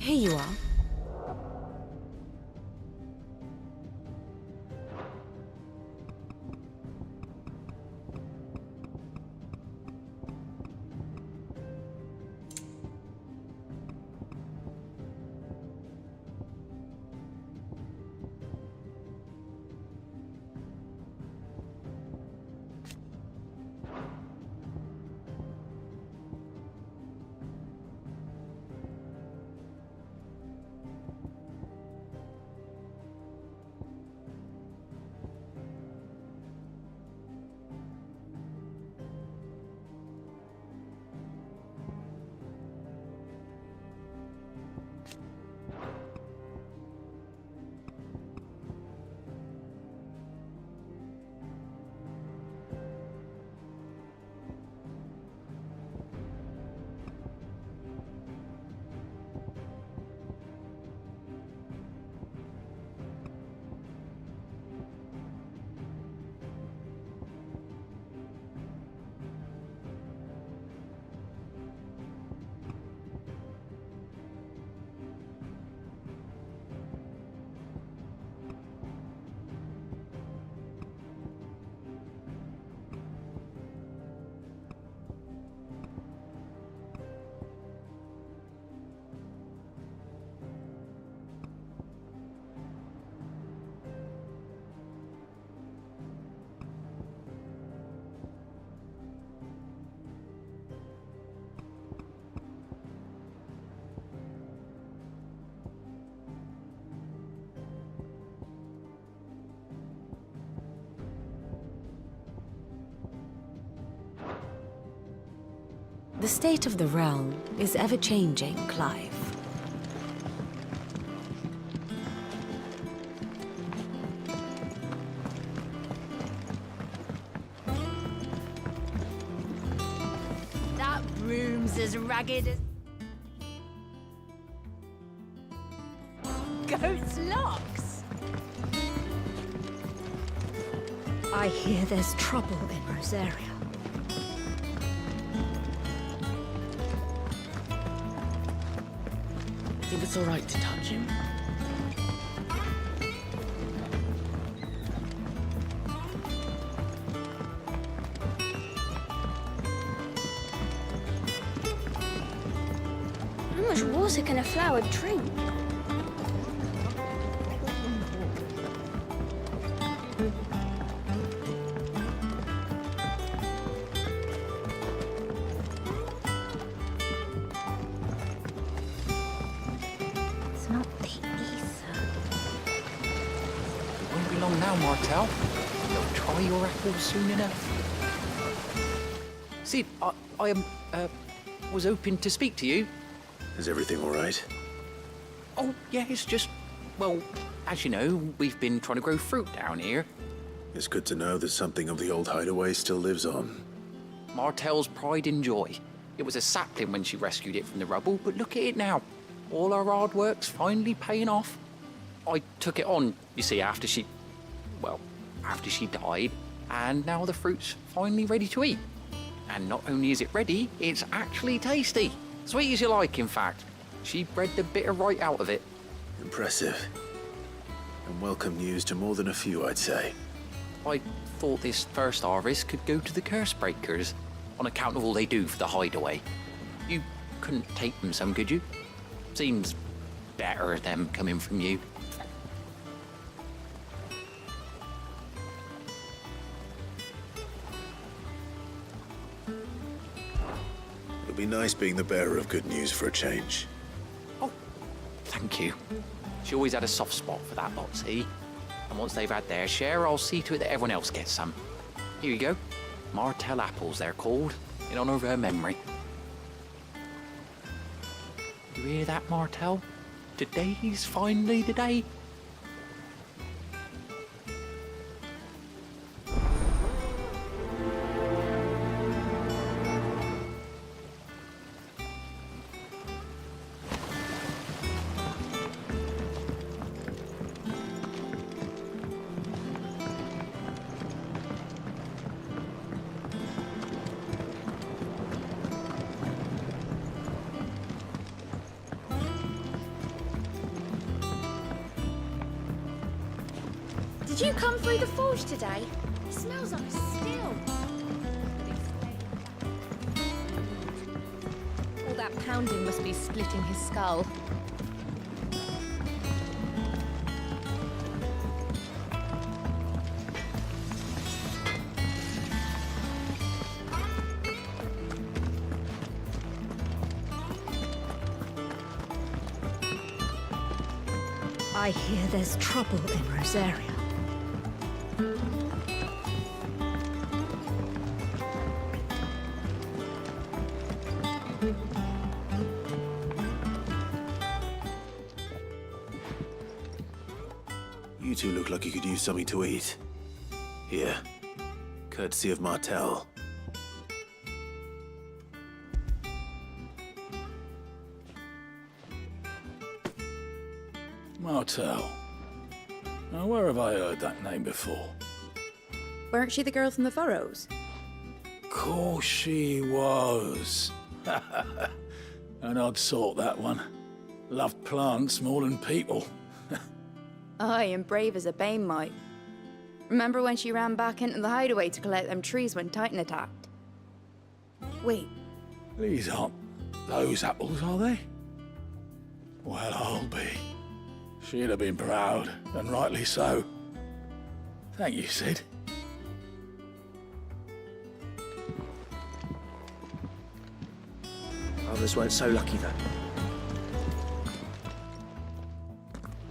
Here you are. The state of the realm is ever-changing, Clive. That broom's as ragged as... goat's locks! I hear there's trouble in Rosaria. Think it's all right to touch him? How much water can a flower drink? It's not the ether. Won't be long now, Martel. You'll try your apples soon enough. Sid, I was hoping to speak to you. Is everything all right? Oh, yeah, it's just, well, as you know, we've been trying to grow fruit down here. It's good to know that something of the old hideaway still lives on. Martel's pride and joy. It was a sapling when she rescued it from the rubble, but look at it now. All our hard work's finally paying off. I took it on, you see, after she died, and now the fruit's finally ready to eat. And not only is it ready, it's actually tasty. Sweet as you like, in fact. She bred the bitter right out of it. Impressive. And welcome news to more than a few, I'd say. I thought this first harvest could go to the curse breakers, on account of all they do for the hideaway. You couldn't take them some, could you? Seems better them coming from you. It'll be nice being the bearer of good news for a change. Thank you. She always had a soft spot for that lot, see? And once they've had their share, I'll see to it that everyone else gets some. Here you go. Martel apples, they're called, in honor of her memory. You hear that, Martel? Today's finally the day. Did you come through the forge today? It smells like a still. All that pounding must be splitting his skull. I hear there's trouble in Rosaria. You two look like you could use something to eat. Here, courtesy of Martel. Martel. Now, where have I heard that name before? Weren't she the girl from the Furrows? Course she was. An odd sort, that one. Loved plants more than people. Aye, and brave as a bane might. Remember when she ran back into the hideaway to collect them trees when Titan attacked? Wait, These aren't those apples, are they? Well, I'll be. She'd have been proud, and rightly so. Thank you, Sid. Others weren't so lucky, though.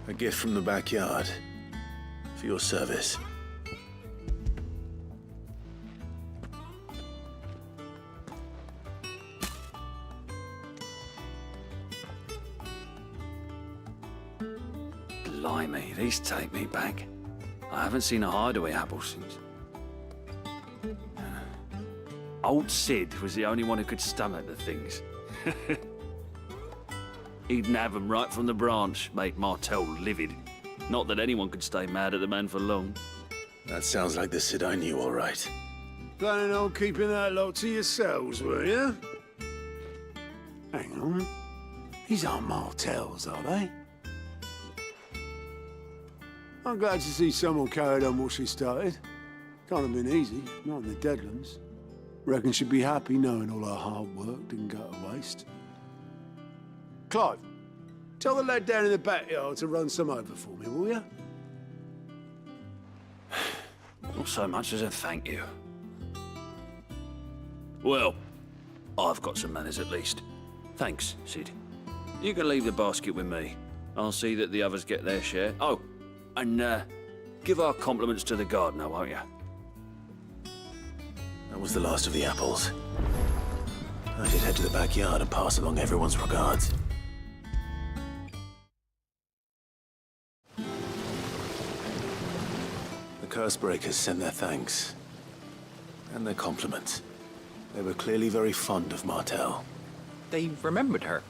A gift from the backyard. For your service. Blimey, these take me back. I haven't seen a hideaway apple since. Old Sid was the only one who could stomach the things. He'd nab 'em right from the branch, make Martel livid. Not that anyone could stay mad at the man for long. That sounds like the Sid I knew, all right. Planning on keeping that lot to yourselves, were you? Hang on. These aren't Martels, are they? I'm glad to see someone carried on what she started. Can't have been easy, not in the Deadlands. Reckon she'd be happy knowing all her hard work didn't go to waste. Clive, tell the lad down in the backyard to run some over for me, will you? Not so much as a thank you. Well, I've got some manners at least. Thanks, Sid. You can leave the basket with me. I'll see that the others get their share. Oh, and give our compliments to the gardener, won't you? That was the last of the apples. I should head to the backyard and pass along everyone's regards. The curse breakers send their thanks. And their compliments. They were clearly very fond of Martel. They remembered her.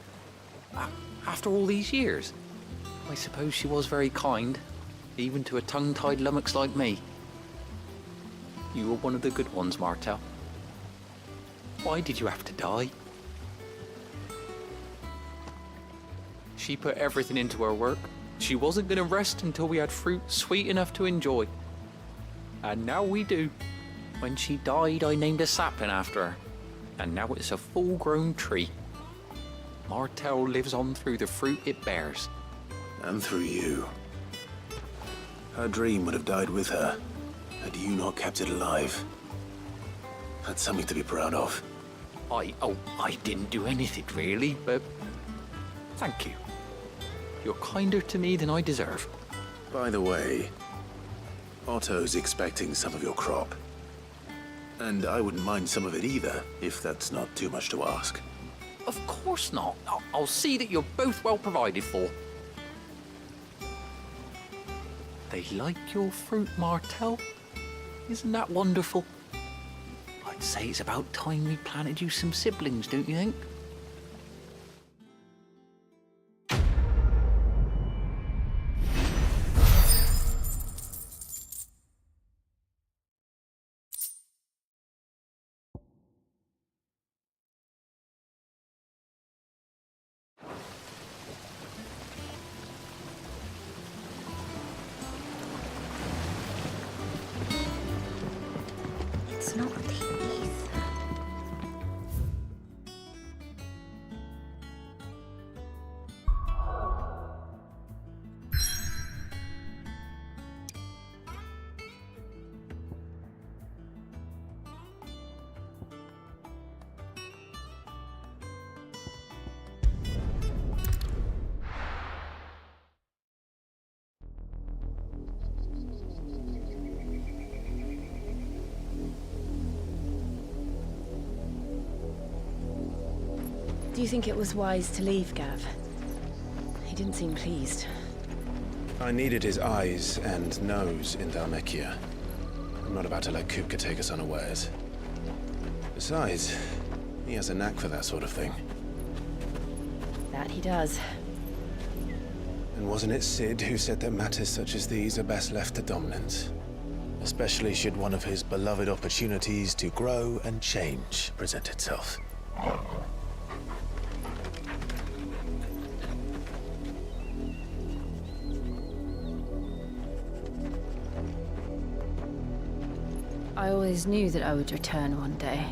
After all these years. I suppose she was very kind, even to a tongue-tied lummox like me. You were one of the good ones, Martel. Why did you have to die? She put everything into her work. She wasn't going to rest until we had fruit sweet enough to enjoy. And now we do. When she died, I named a sapling after her. And now it's a full-grown tree. Martel lives on through the fruit it bears. And through you. Her dream would have died with her, had you not kept it alive. That's something to be proud of. I didn't do anything really, but thank you. You're kinder to me than I deserve. By the way, Otto's expecting some of your crop. And I wouldn't mind some of it either, if that's not too much to ask. Of course not. I'll see that you're both well provided for. They like your fruit, Martel. Isn't that wonderful? I'd say it's about time we planted you some siblings, don't you think? It's not the ether. Do you think it was wise to leave, Gav? He didn't seem pleased. I needed his eyes and nose in Dhalmekia. I'm not about to let Kupka take us unawares. Besides, he has a knack for that sort of thing. That he does. And wasn't it Sid who said that matters such as these are best left to dominance? Especially should one of his beloved opportunities to grow and change present itself. I always knew that I would return one day.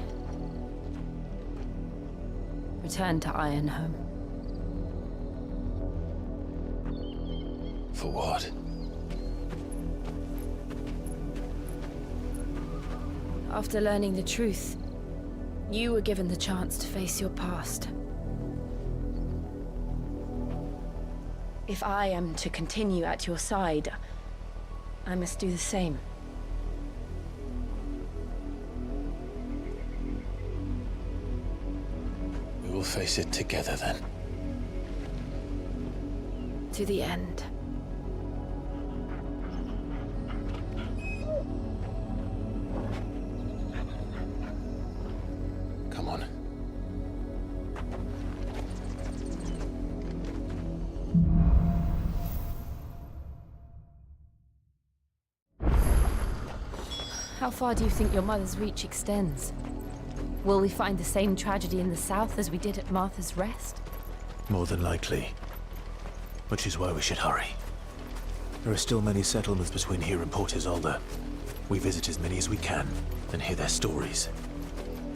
Return to Ironhome. For what? After learning the truth, you were given the chance to face your past. If I am to continue at your side, I must do the same. We will face it together then. To the end. Come on. How far do you think your mother's reach extends? Will we find the same tragedy in the south as we did at Martha's Rest? More than likely. Which is why we should hurry. There are still many settlements between here and Port Isolde. We visit as many as we can and hear their stories.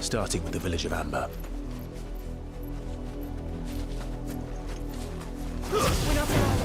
Starting with the village of Amber. We're not allowed.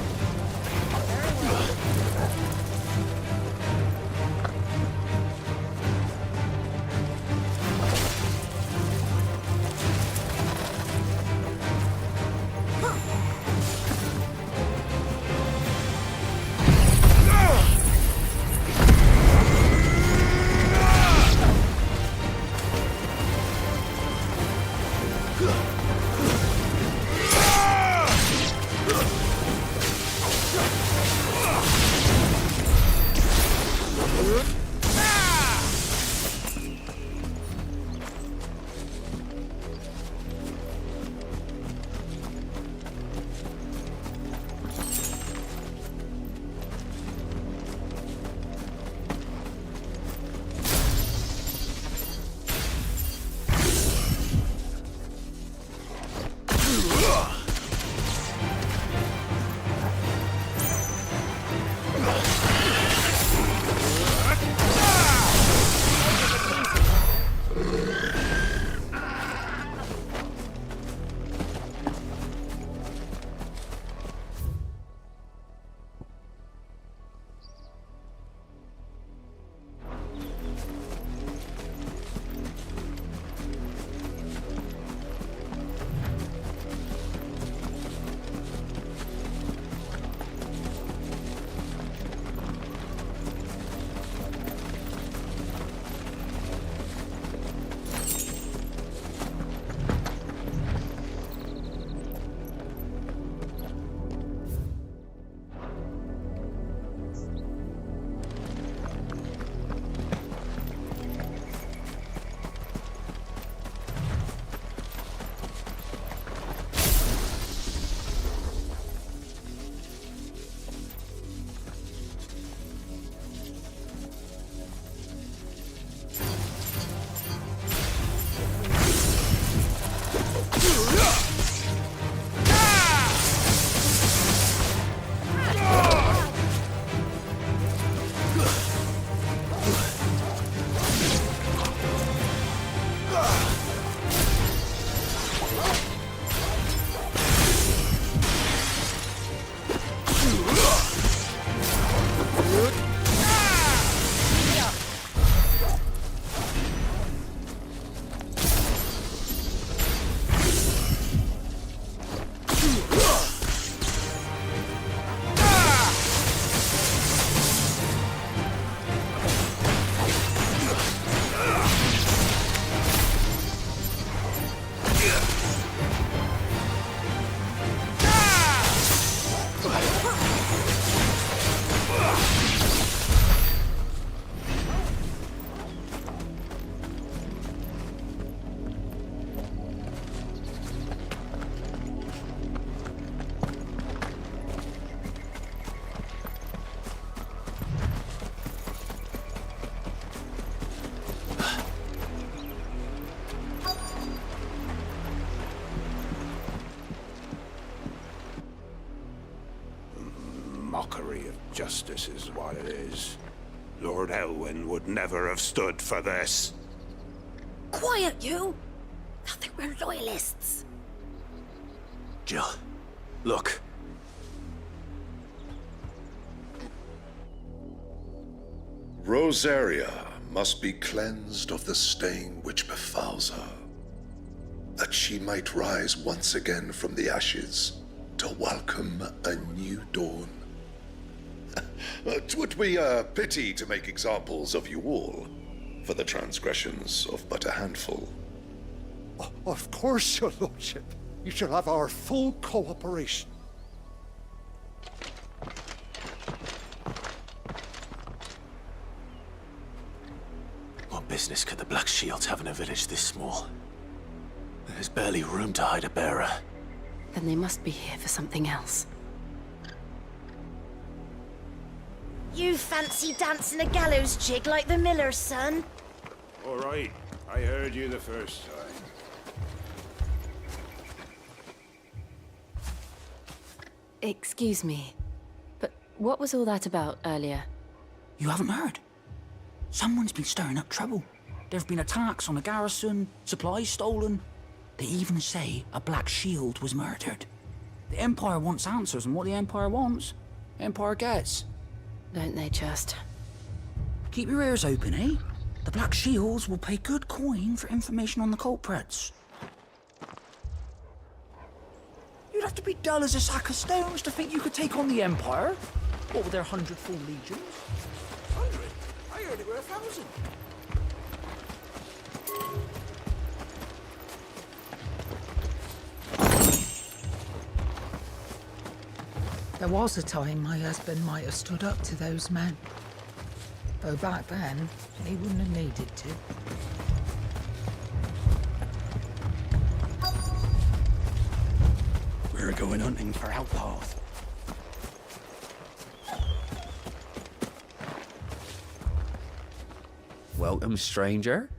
Justice is what it is. Lord Elwyn would never have stood for this. Quiet, you! I think we're loyalists. Jill, look. Rosaria must be cleansed of the stain which befouls her, that she might rise once again from the ashes to welcome a new dawn. 'Twould be a pity to make examples of you all, for the transgressions of but a handful. Of course, your lordship. You shall have our full cooperation. What business could the Black Shields have in a village this small? There's barely room to hide a bearer. Then they must be here for something else. You fancy dancing a gallows jig like the miller's son? All right, I heard you the first time. Excuse me, but what was all that about earlier? You haven't heard? Someone's been stirring up trouble. There have been attacks on the garrison, supplies stolen. They even say a Black Shield was murdered. The Empire wants answers, and what the Empire wants, the Empire gets. Don't they just? Keep your ears open, eh? The Black Shields will pay good coin for information on the culprits. You'd have to be dull as a sack of stones to think you could take on the Empire. What with their 100 full legions? 100? I heard it were 1,000. There was a time my husband might have stood up to those men. Though back then, he wouldn't have needed to. We're going hunting for outpath. Welcome, stranger.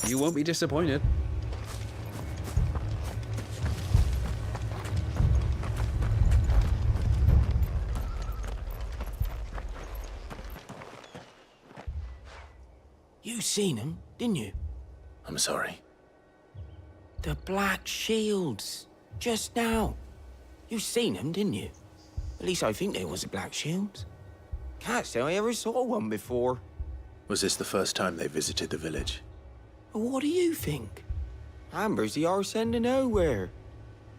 You won't be disappointed. You seen him, didn't you? I'm sorry. The Black Shields. Just now. You seen them, didn't you? At least I think there was a Black Shields. Can't say I ever saw one before. Was this the first time they visited the village? What do you think? Amber's the arse end of nowhere.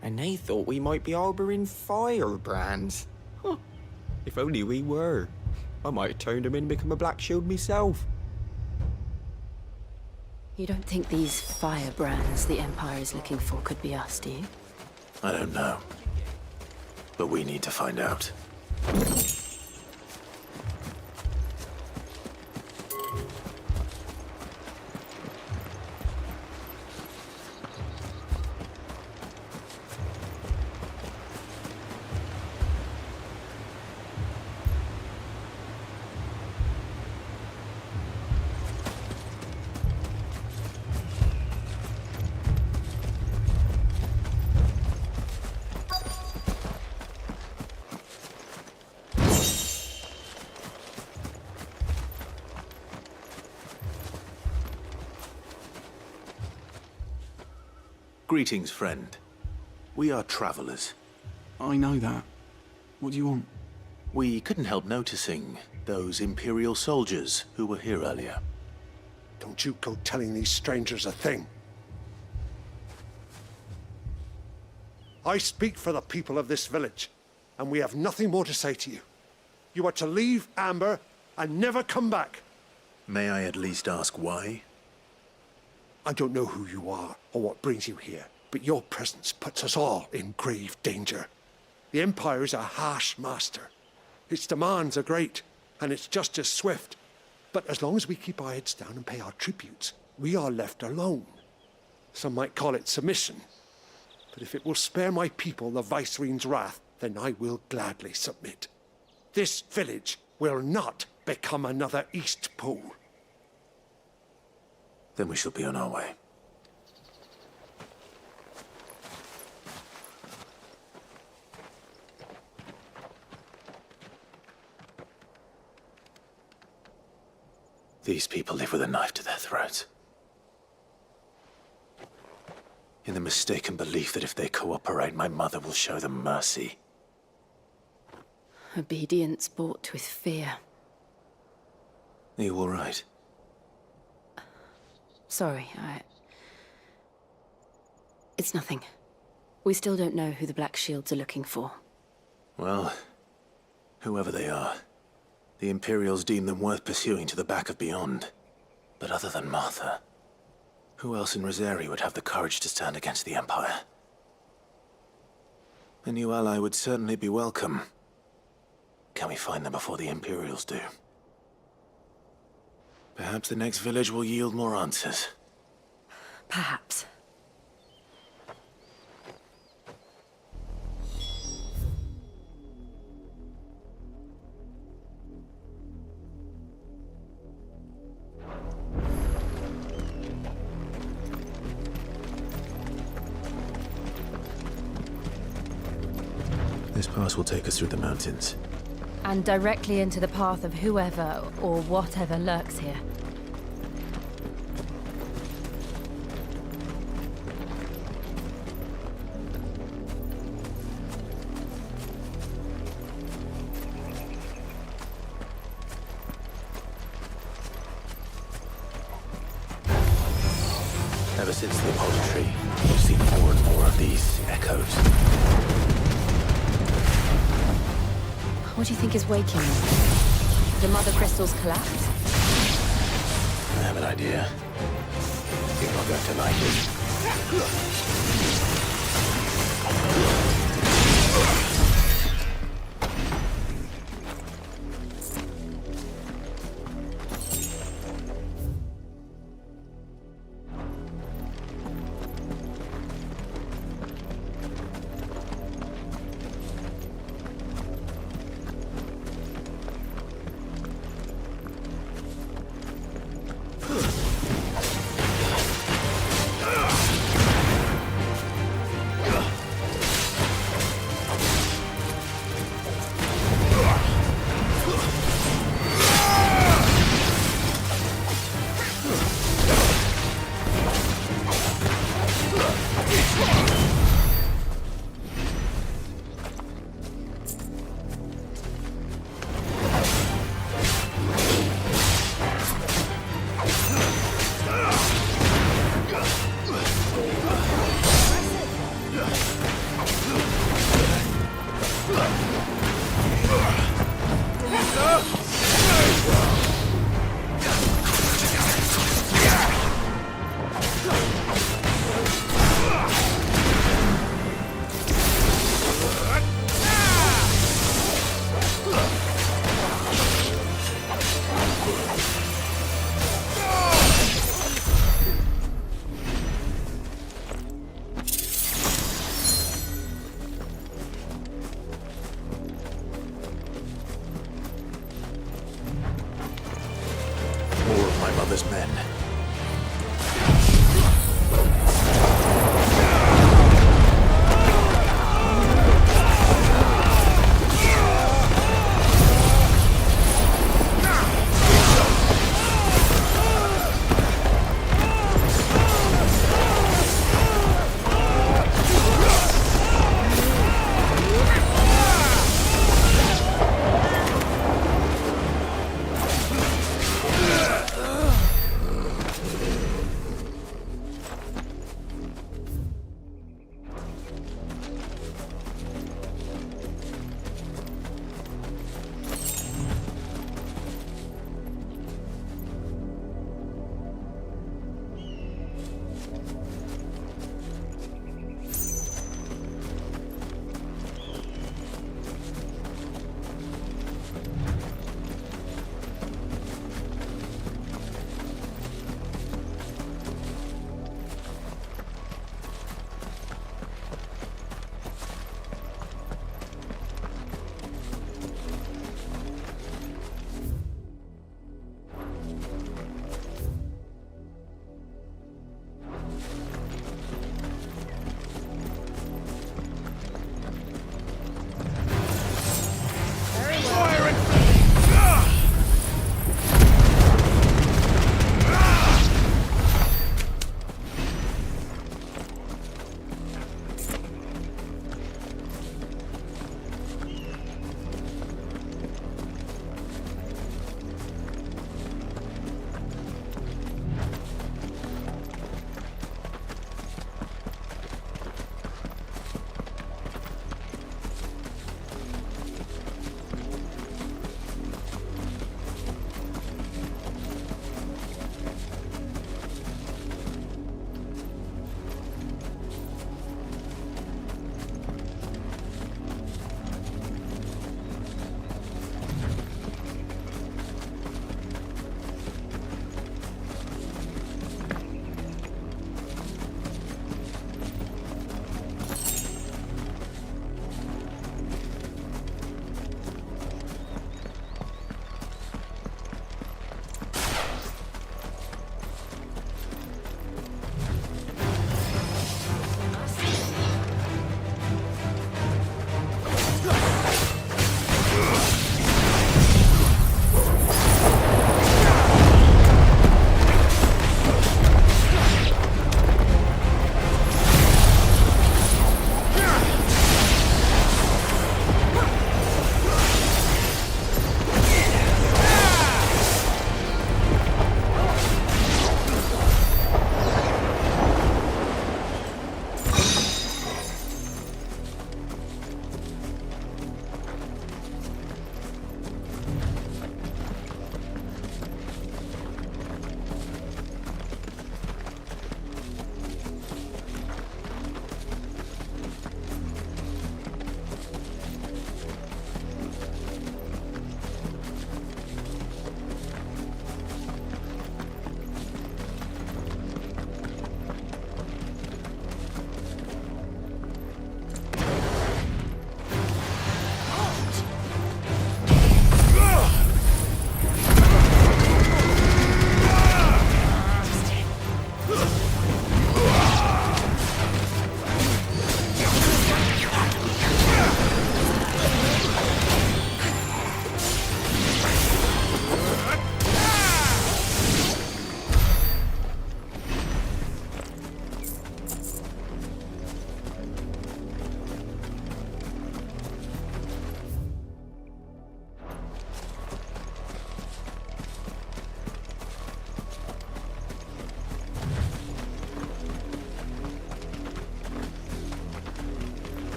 And they thought we might be harbouring firebrands. Huh. If only we were. I might have turned them in and become a Black Shield myself. You don't think these firebrands the Empire is looking for could be us, do you? I don't know. But we need to find out. Greetings, friend. We are travelers. I know that. What do you want? We couldn't help noticing those Imperial soldiers who were here earlier. Don't you go telling these strangers a thing. I speak for the people of this village, and we have nothing more to say to you. You are to leave Amber and never come back. May I at least ask why? I don't know who you are or what brings you here, but your presence puts us all in grave danger. The Empire is a harsh master. Its demands are great, and its justice swift. But as long as we keep our heads down and pay our tributes, we are left alone. Some might call it submission. But if it will spare my people the Viceroy's wrath, then I will gladly submit. This village will not become another Eastpool. Then we shall be on our way. These people live with a knife to their throats. In the mistaken belief that if they cooperate, my mother will show them mercy. Obedience bought with fear. Are you all right? Sorry, It's nothing. We still don't know who the Black Shields are looking for. Well, whoever they are, the Imperials deem them worth pursuing to the back of beyond. But other than Martha, who else in Rosari would have the courage to stand against the Empire? A new ally would certainly be welcome. Can we find them before the Imperials do? Perhaps the next village will yield more answers. Perhaps. This pass will take us through the mountains. And directly into the path of whoever or whatever lurks here. Ever since the Apollo tree, we've seen more and more of these echoes. What do you think is waking them? The Mother Crystal's collapse? I have an idea. You're not going to like mother's men.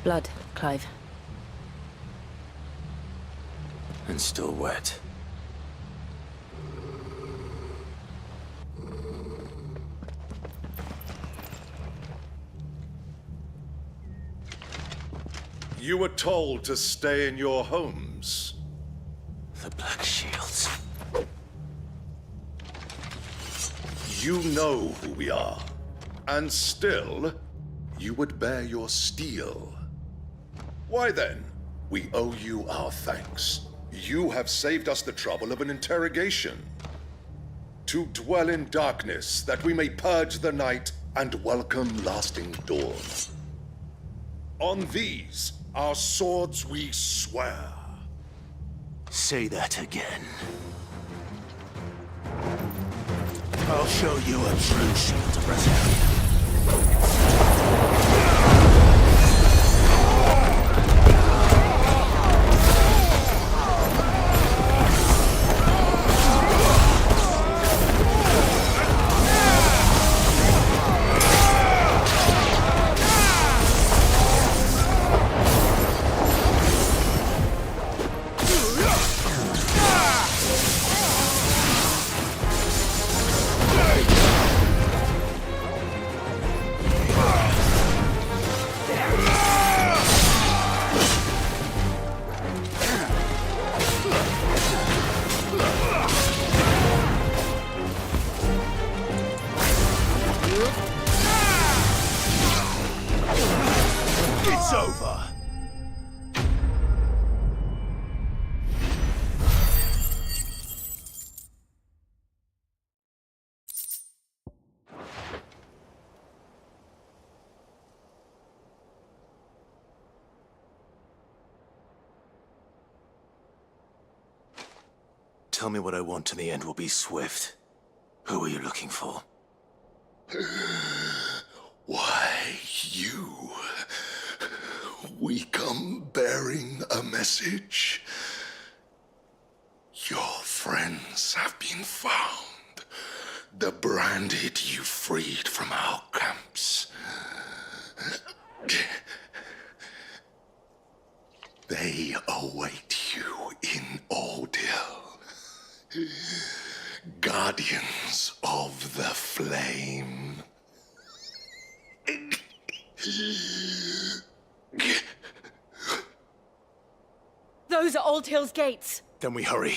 Blood, Clive. And still wet. You were told to stay in your homes. The Black Shields. You know who we are. And still, you would bear your steel. Why then, we owe you our thanks. You have saved us the trouble of an interrogation. To dwell in darkness, that we may purge the night and welcome lasting dawn. On these, our swords we swear. Say that again. I'll show you a true shield of Brazil. It's over. Tell me what I want and the end will be swift. Who are you looking for? Why, you. We come bearing a message. Your friends have been found. The branded you freed from our camps. They await you in Ordeal. Guardians of the Flame. Those are Old Hill's gates. Then we hurry.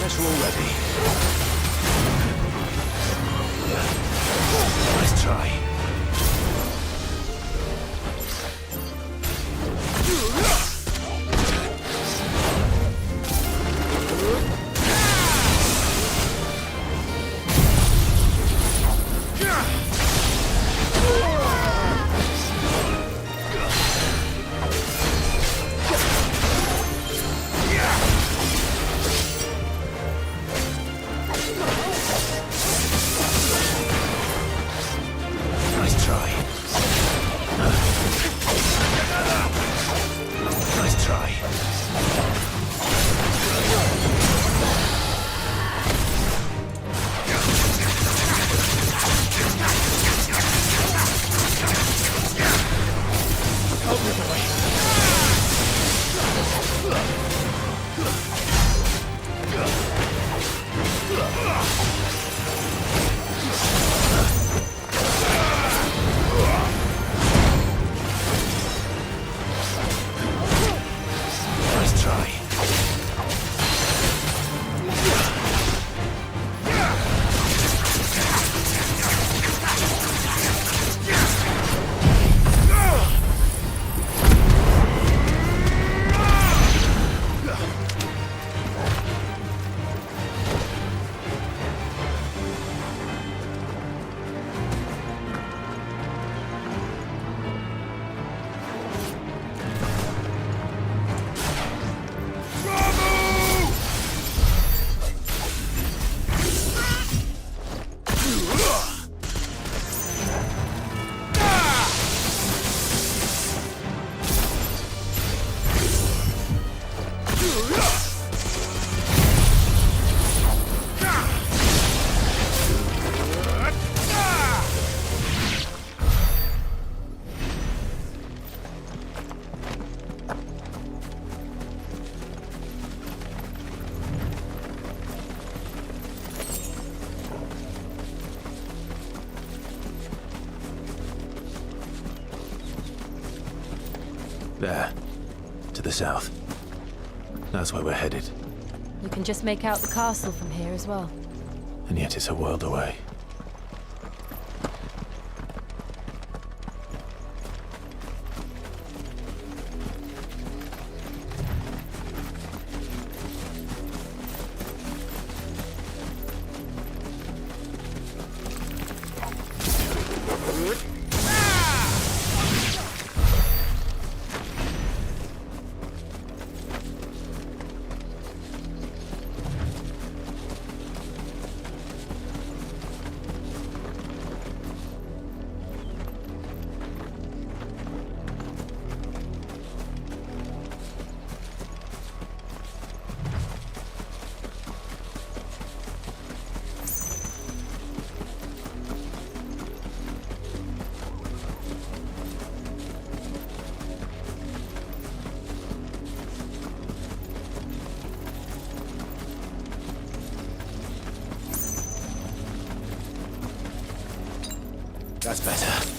Better already. Nice try. Nice try. Nice try. Nice try. There. To the south. That's where we're headed. You can just make out the castle from here as well. And yet it's a world away. That's better.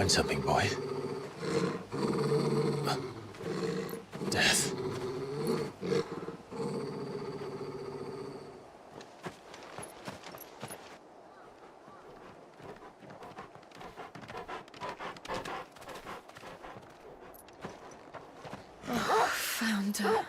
find something, boy? Death. Oh, found her.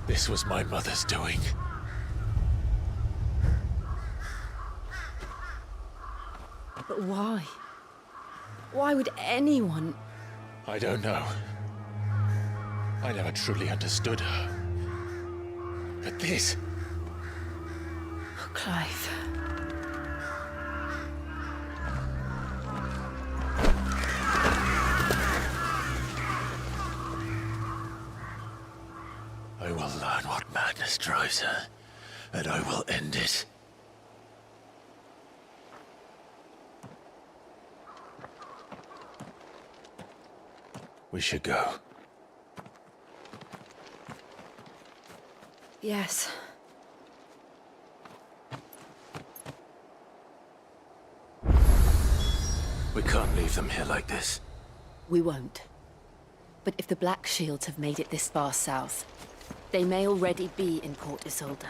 This was my mother's doing. But why? Why would anyone... I don't know. I never truly understood her. But this... Oh, Clive. I will learn what madness drives her, and I will end it. We should go. Yes. We can't leave them here like this. We won't. But if the Black Shields have made it this far south, they may already be in Port Isolde.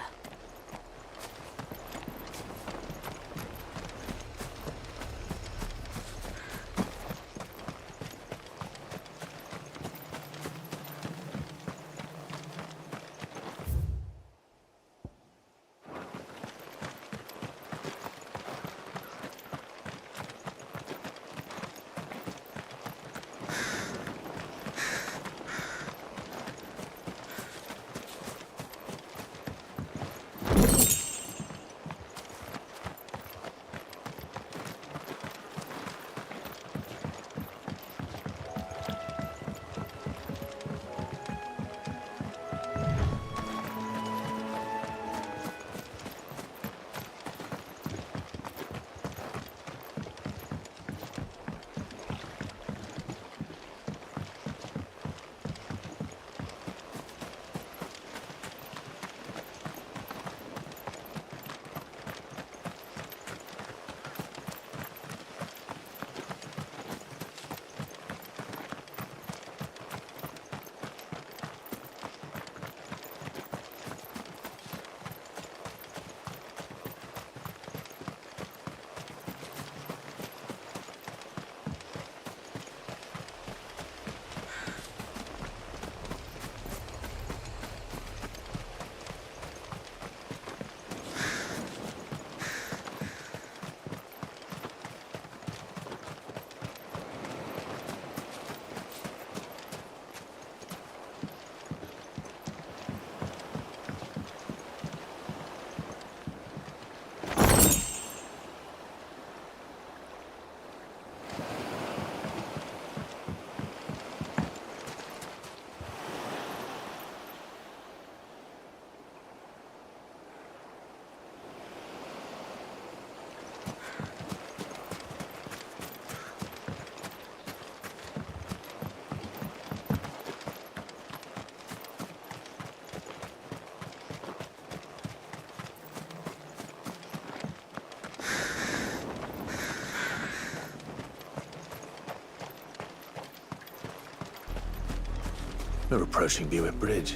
We're approaching Buick Bridge.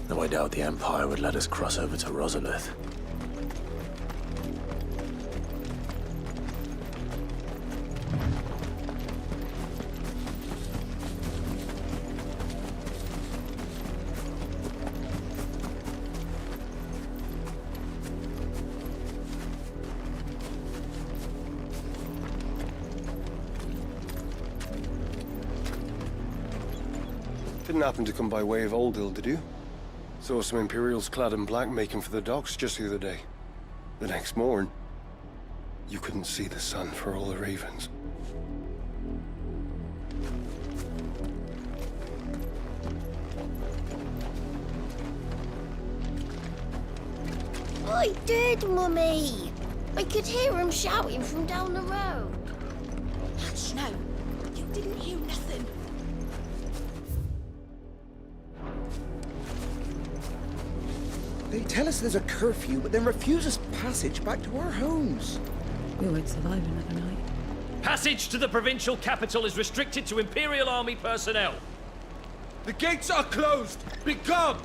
Though I doubt the Empire would let us cross over to Rosalith. Didn't happen to come by way of Old Hill, did you? Saw some Imperials clad in black making for the docks just the other day. The next morn, you couldn't see the sun for all the ravens. I did, Mummy. I could hear him shouting from down the road. Hush, no. You didn't hear nothing. They tell us there's a curfew, but then refuse us passage back to our homes. We won't survive another night. Passage to the provincial capital is restricted to Imperial Army personnel. The gates are closed! Be gone!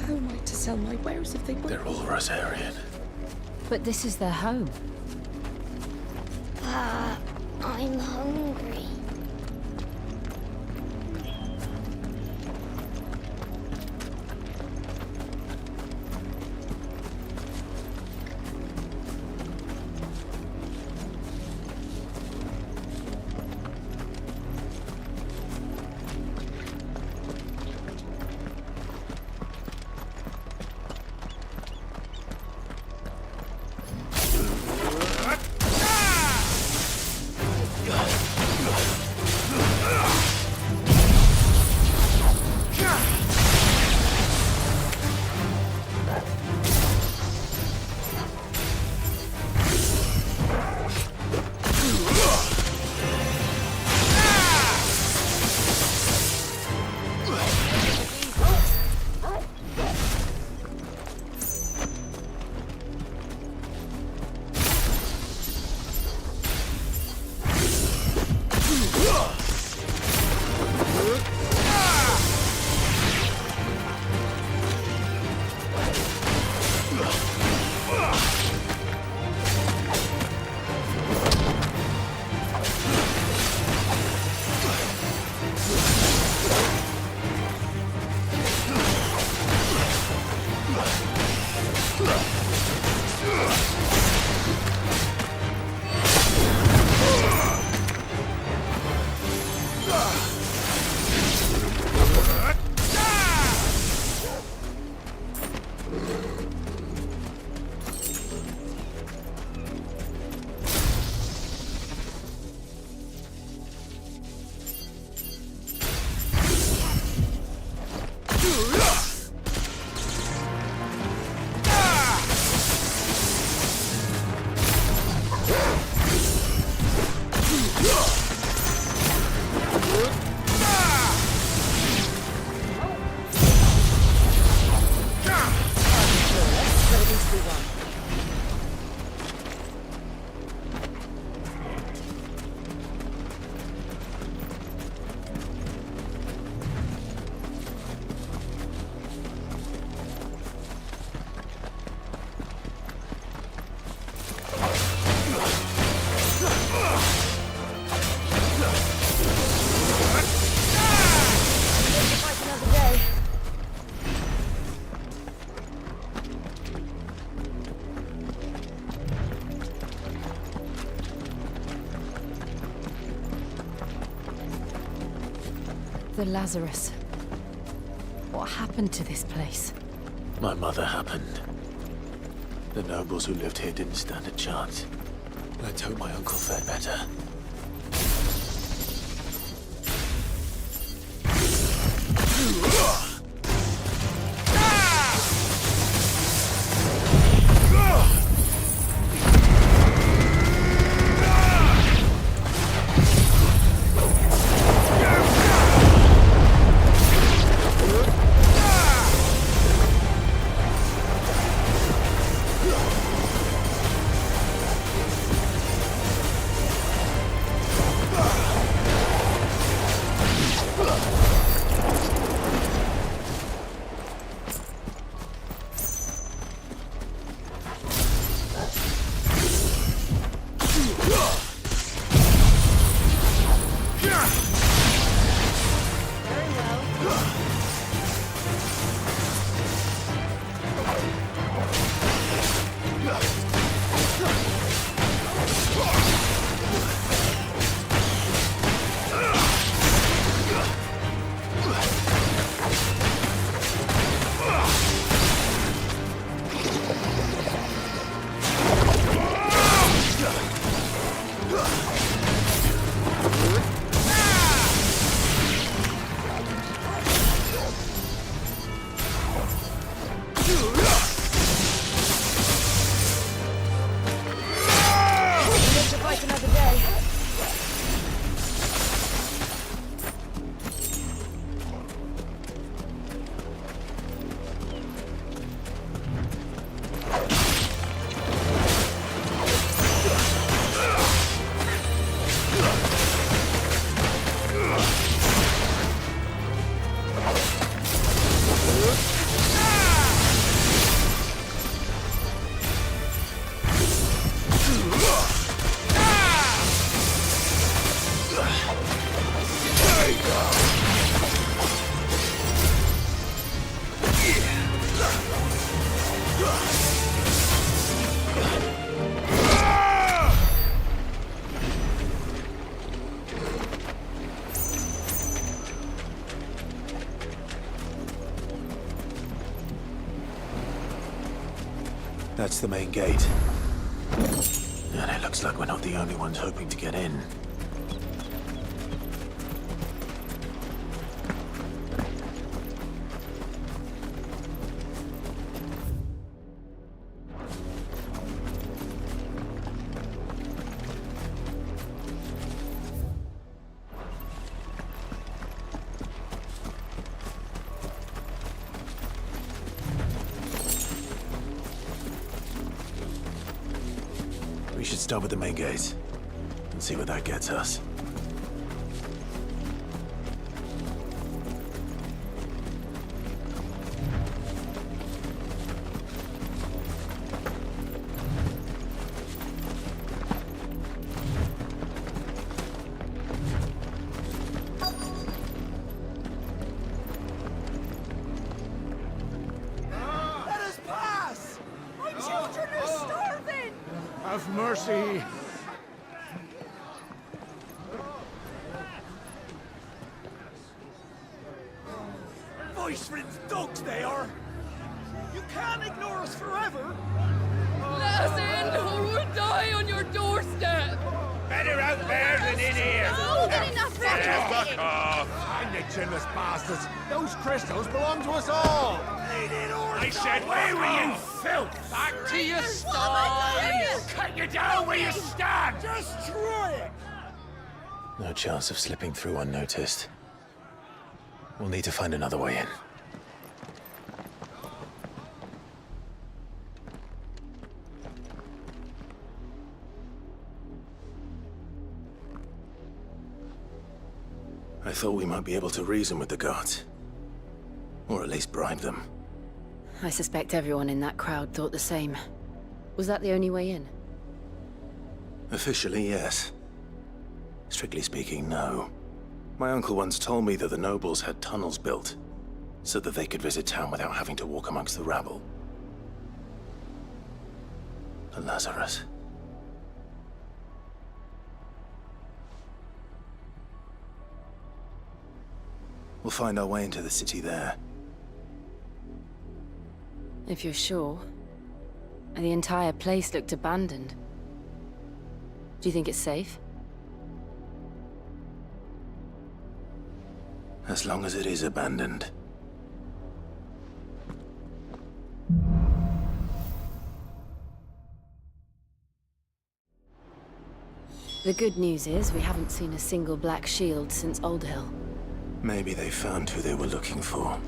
How am I to sell my wares if they won't? They're all Rosarian. But this is their home. I'm hungry. The Lazarus. What happened to this place? My mother happened. The nobles who lived here didn't stand a chance. Let's hope my uncle fared better. That's the main gate. And it looks like we're not the only ones hoping to get in. We should start with the main gate and see where that gets us. Let us pass! My children are starving! Have mercy. Voice-ridden dogs they are! You can't ignore us forever! Let us in, or we'll die on your doorstep! Better out there than in here! Oh, good enough, Rocky! Fuck off! And you chinless bastards! Those crystals belong to us all! I said, away with you, filth! Back to your stall! Cut you down where you stand! Just try it! No chance of slipping through unnoticed. We'll need to find another way in. I thought we might be able to reason with the guards. Or at least bribe them. I suspect everyone in that crowd thought the same. Was that the only way in? Officially, yes. Strictly speaking, no. My uncle once told me that the nobles had tunnels built, so that they could visit town without having to walk amongst the rabble. The Lazarus. We'll find our way into the city there. If you're sure. The entire place looked abandoned. Do you think it's safe? As long as it is abandoned. The good news is we haven't seen a single black shield since Old Hill. Maybe they found who they were looking for.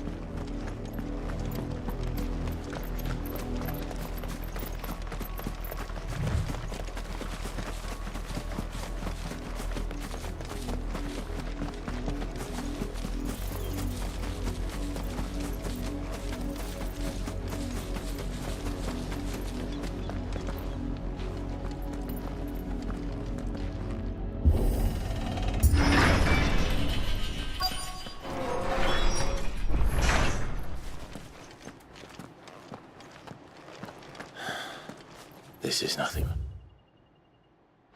This is nothing.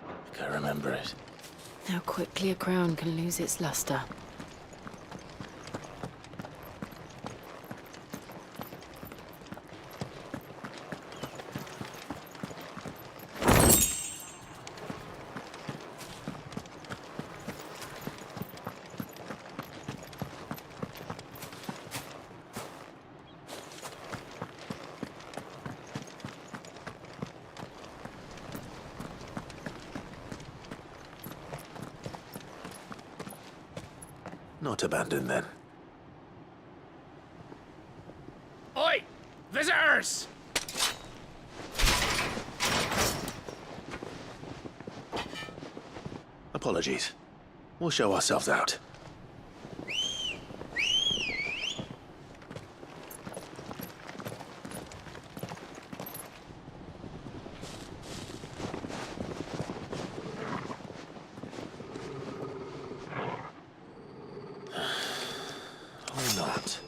I can't remember it. How quickly a crown can lose its luster. Not abandoned, then. Oi! Visitors! Apologies. We'll show ourselves out. Or not.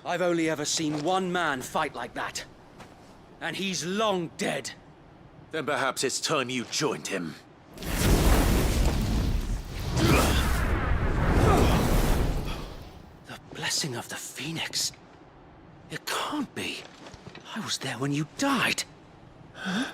I've only ever seen one man fight like that. And he's long dead. Then perhaps it's time you joined him. The blessing of the Phoenix. It can't be. I was there when you died. Huh?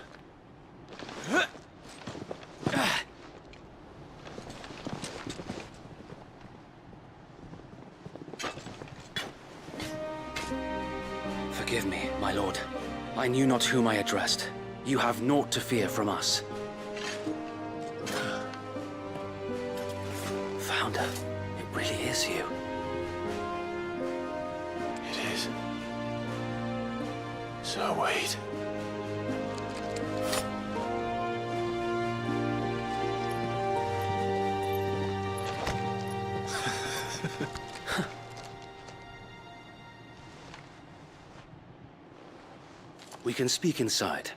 Forgive me, my lord. I knew not whom I addressed. You have naught to fear from us. Founder, it really is you. It is. So wait. We can speak inside.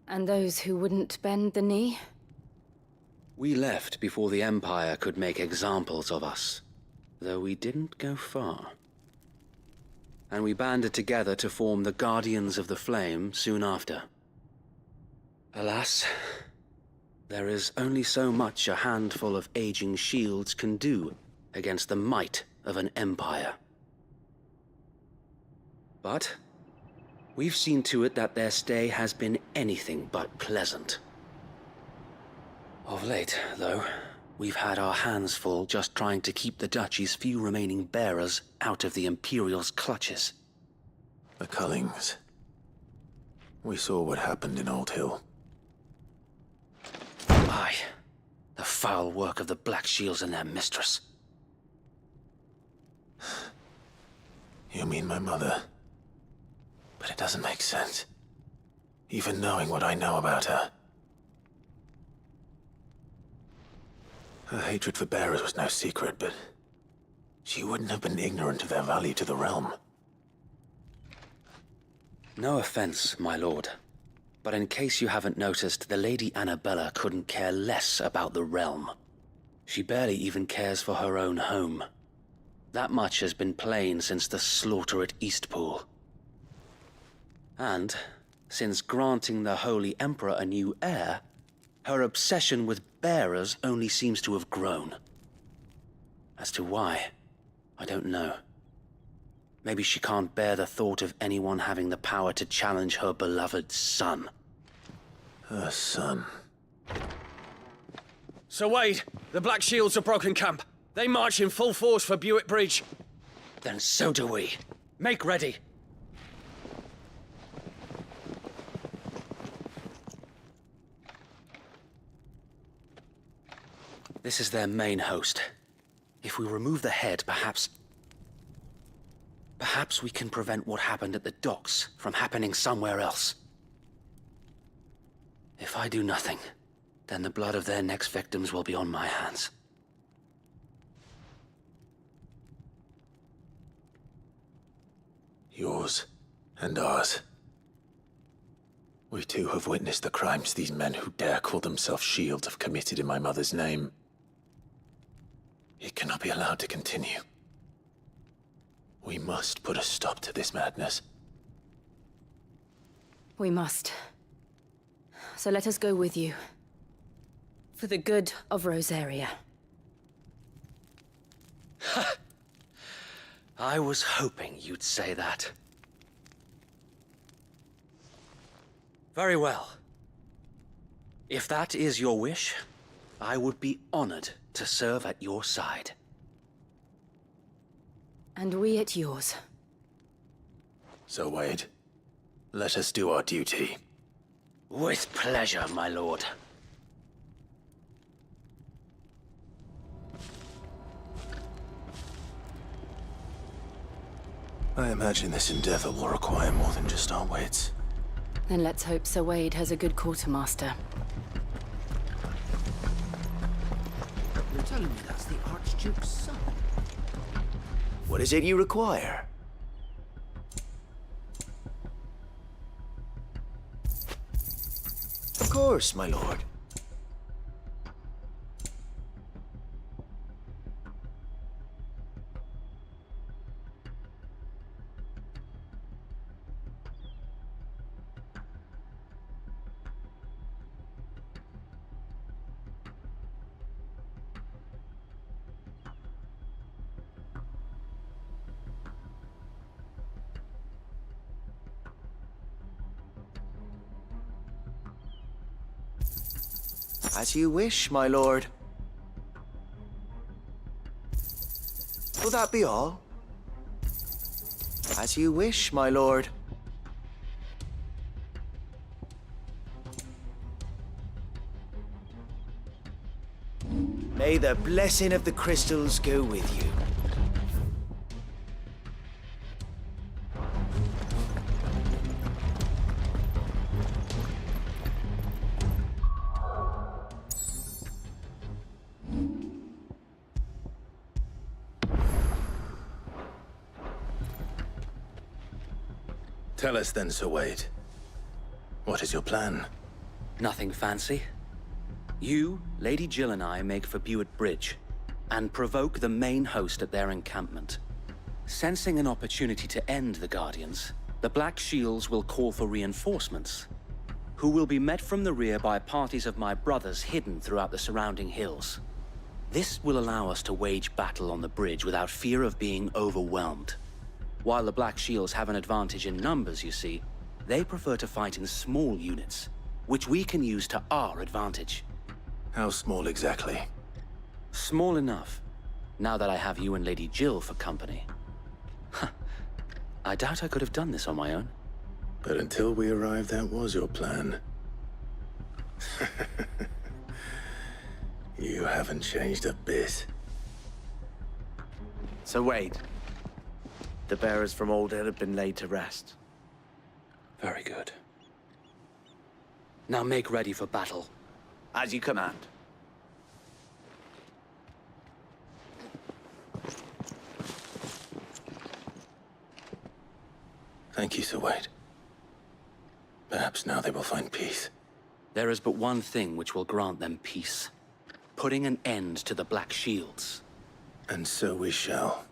And those who wouldn't bend the knee? We left before the Empire could make examples of us, though we didn't go far. And we banded together to form the Guardians of the Flame soon after. Alas, there is only so much a handful of aging shields can do against the might of an empire. But we've seen to it that their stay has been anything but pleasant. Of late, though, we've had our hands full just trying to keep the Duchy's few remaining bearers out of the Imperial's clutches. The Cullings. We saw what happened in Old Hill. Aye. The foul work of the Black Shields and their mistress. You mean my mother? But it doesn't make sense. Even knowing what I know about her. Her hatred for bearers was no secret, but she wouldn't have been ignorant of their value to the realm. No offense, my lord. But in case you haven't noticed, the Lady Annabella couldn't care less about the realm. She barely even cares for her own home. That much has been plain since the slaughter at Eastpool. And, since granting the Holy Emperor a new heir, her obsession with bearers only seems to have grown. As to why, I don't know. Maybe she can't bear the thought of anyone having the power to challenge her beloved son. Her son? Sir Wade, the Black Shields have broken camp. They march in full force for Buick Bridge. Then so do we. Make ready. This is their main host. If we remove the head, perhaps we can prevent what happened at the docks from happening somewhere else. If I do nothing, then the blood of their next victims will be on my hands. Yours and ours. We too have witnessed the crimes these men who dare call themselves shields have committed in my mother's name. It cannot be allowed to continue. We must put a stop to this madness. We must. So let us go with you. For the good of Rosaria. I was hoping you'd say that. Very well. If that is your wish, I would be honored to serve at your side. And we at yours. So, Wade, let us do our duty. With pleasure, my lord. I imagine this endeavor will require more than just our wits. Then let's hope Sir Wade has a good quartermaster. You're telling me that's the Archduke's son? What is it you require? Of course, my lord. As you wish, my lord. Will that be all? As you wish, my lord. May the blessing of the crystals go with you. Tell us then, Sir Wade. What is your plan? Nothing fancy. You, Lady Jill and I make for Buett Bridge and provoke the main host at their encampment. Sensing an opportunity to end the Guardians, the Black Shields will call for reinforcements, who will be met from the rear by parties of my brothers hidden throughout the surrounding hills. This will allow us to wage battle on the bridge without fear of being overwhelmed. While the Black Shields have an advantage in numbers, you see, they prefer to fight in small units, which we can use to our advantage. How small exactly? Small enough, now that I have you and Lady Jill for company. I doubt I could have done this on my own. But until we arrived, that was your plan. You haven't changed a bit. So Wade, the bearers from Old Hill have been laid to rest. Very good. Now make ready for battle. As you command. Thank you, Sir Wade. Perhaps now they will find peace. There is but one thing which will grant them peace. Putting an end to the Black Shields. And so we shall.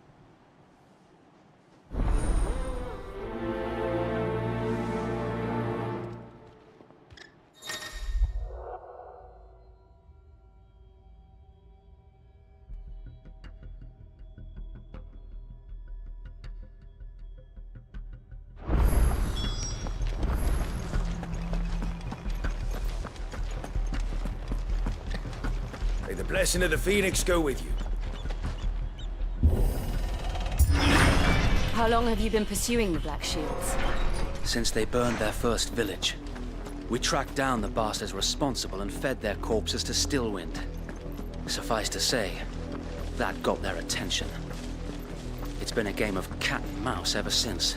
May the blessing of the Phoenix go with you. How long have you been pursuing the Black Shields? Since they burned their first village. We tracked down the bastards responsible and fed their corpses to Stillwind. Suffice to say, that got their attention. It's been a game of cat and mouse ever since.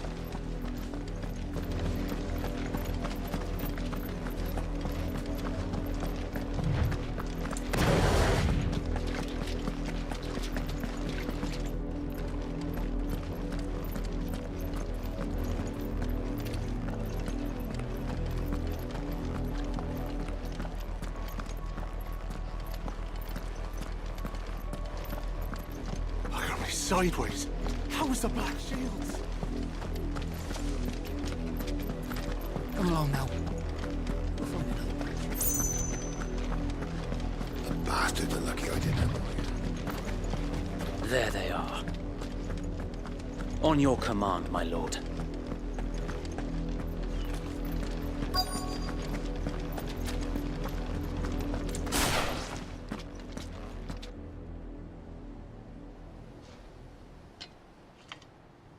Sideways. How was the Black Shields? Come along now. The bastards are lucky I didn't have one. There they are. On your command, my lord.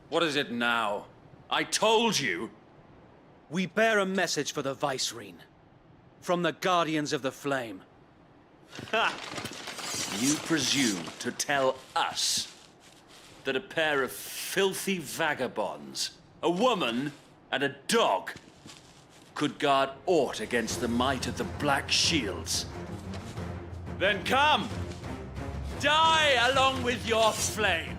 What is it now? I told you! We bear a message for the Vicereine. From the Guardians of the Flame. Ha! You presume to tell us that a pair of filthy vagabonds, a woman and a dog, could guard aught against the might of the Black Shields? Then come! Die along with your flame!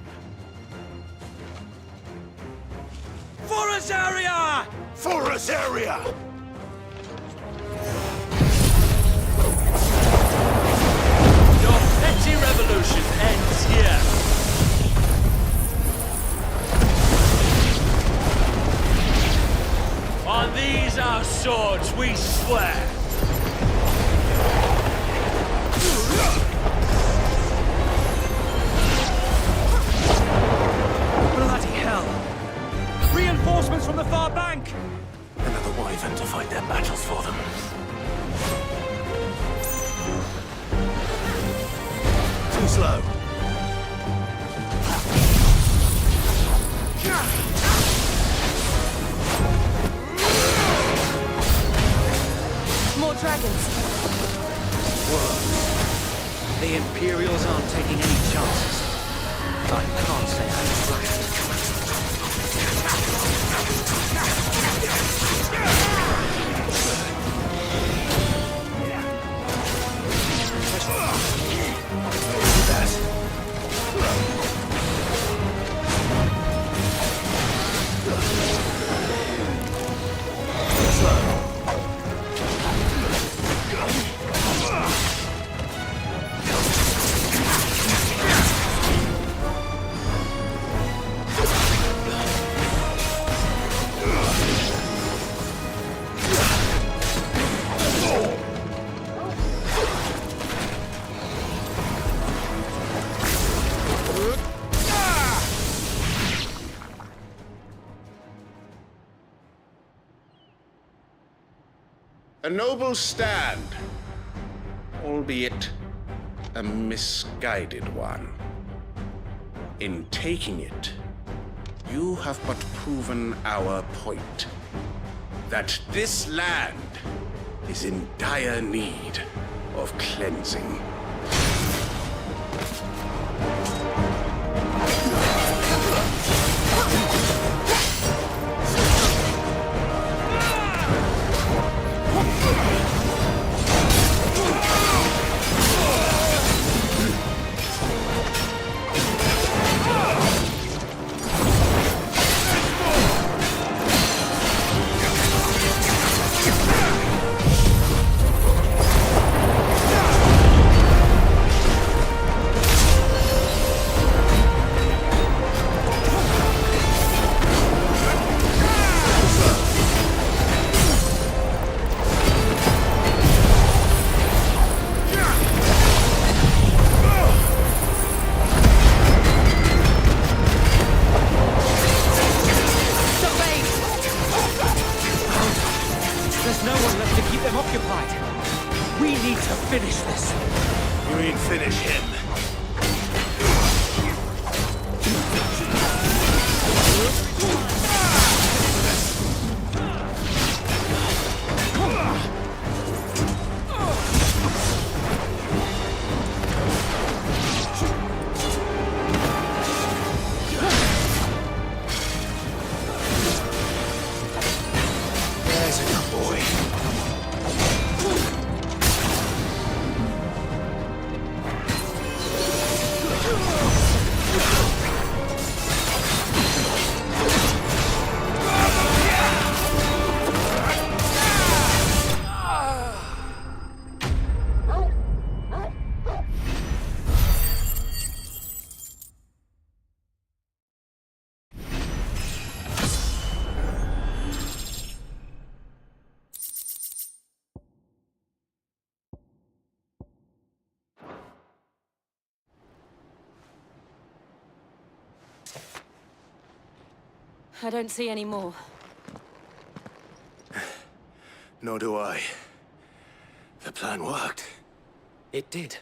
For us area! For us area! Your petty revolution ends here. On these our swords we swear. Bloody hell! Reinforcements from the far bank! Another wyvern to fight their battles for them. Too slow. More dragons. Whoa. The Imperials aren't taking any chances. I can't say I'm glad. A noble stand, albeit a misguided one. In taking it, you have but proven our point, that this land is in dire need of cleansing. There's no one left to keep them occupied. We need to finish this. You mean finish him? There's a good boy. I don't see any more. Nor do I. The plan worked. It did.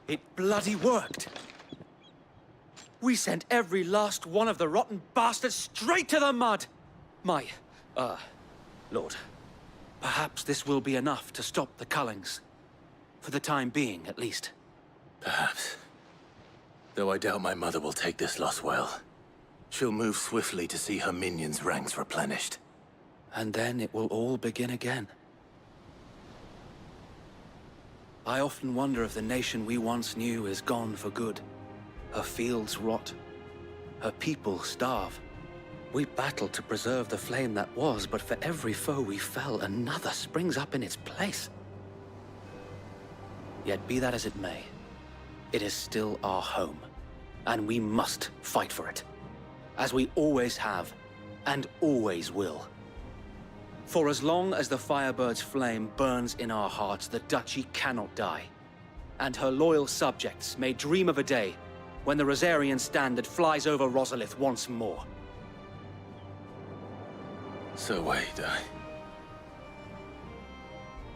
It bloody worked. We sent every last one of the rotten bastards straight to the mud! Lord, perhaps this will be enough to stop the Cullings. For the time being, at least. Perhaps. Though I doubt my mother will take this loss well. She'll move swiftly to see her minions' ranks replenished. And then it will all begin again. I often wonder if the nation we once knew is gone for good. Her fields rot. Her people starve. We battled to preserve the flame that was, but for every foe we fell, another springs up in its place. Yet be that as it may, it is still our home, and we must fight for it, as we always have, and always will. For as long as the Firebird's flame burns in our hearts, the Duchy cannot die, and her loyal subjects may dream of a day when the Rosarian standard flies over Rosalith once more. So wait,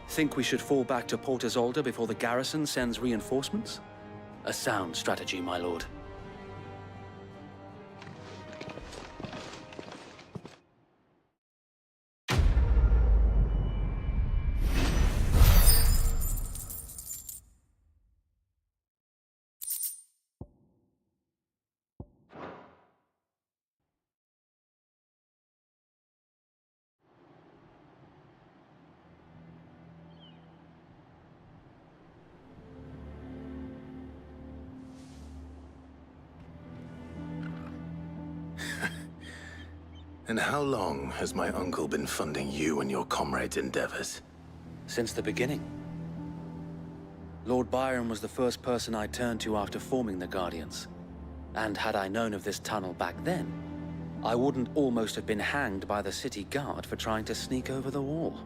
Think we should fall back to Port Isolde before the garrison sends reinforcements? A sound strategy, my lord. And how long has my uncle been funding you and your comrades' endeavors? Since the beginning. Lord Byron was the first person I turned to after forming the Guardians. And had I known of this tunnel back then, I wouldn't almost have been hanged by the city guard for trying to sneak over the wall.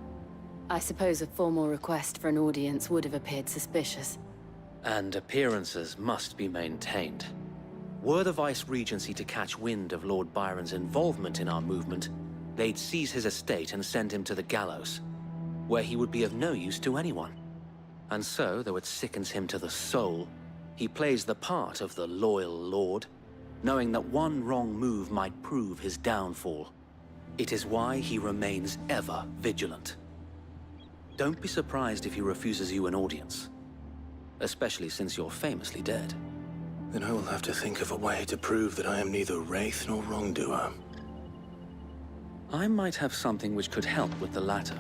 I suppose a formal request for an audience would have appeared suspicious. And appearances must be maintained. Were the Vice-Regency to catch wind of Lord Byron's involvement in our movement, they'd seize his estate and send him to the gallows, where he would be of no use to anyone. And so, though it sickens him to the soul, he plays the part of the loyal lord, knowing that one wrong move might prove his downfall. It is why he remains ever vigilant. Don't be surprised if he refuses you an audience, especially since you're famously dead. Then I will have to think of a way to prove that I am neither wraith nor wrongdoer. I might have something which could help with the latter.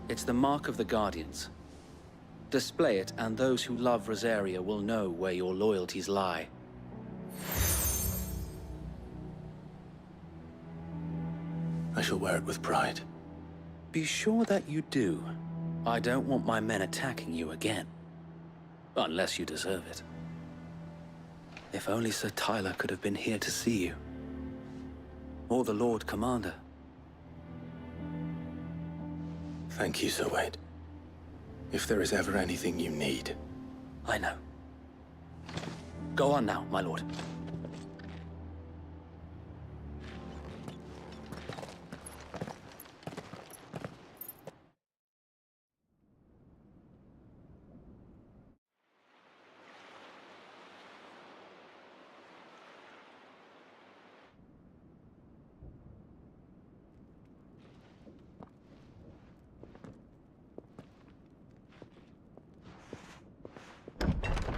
It's the mark of the Guardians. Display it, and those who love Rosaria will know where your loyalties lie. I shall wear it with pride. Be sure that you do. I don't want my men attacking you again. Unless you deserve it. If only Sir Tyler could have been here to see you. Or the Lord Commander. Thank you, Sir Wade. If there is ever anything you need. I know. Go on now, my lord.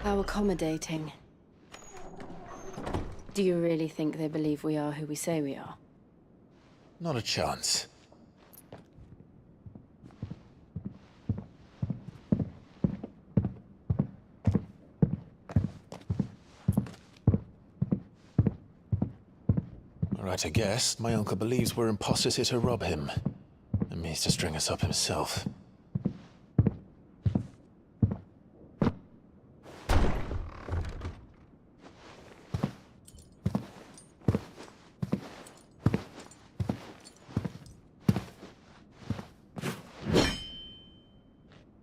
How accommodating. Do you really think they believe we are who we say we are? Not a chance. All right, I guess. My uncle believes we're imposters here to rob him. And means to string us up himself.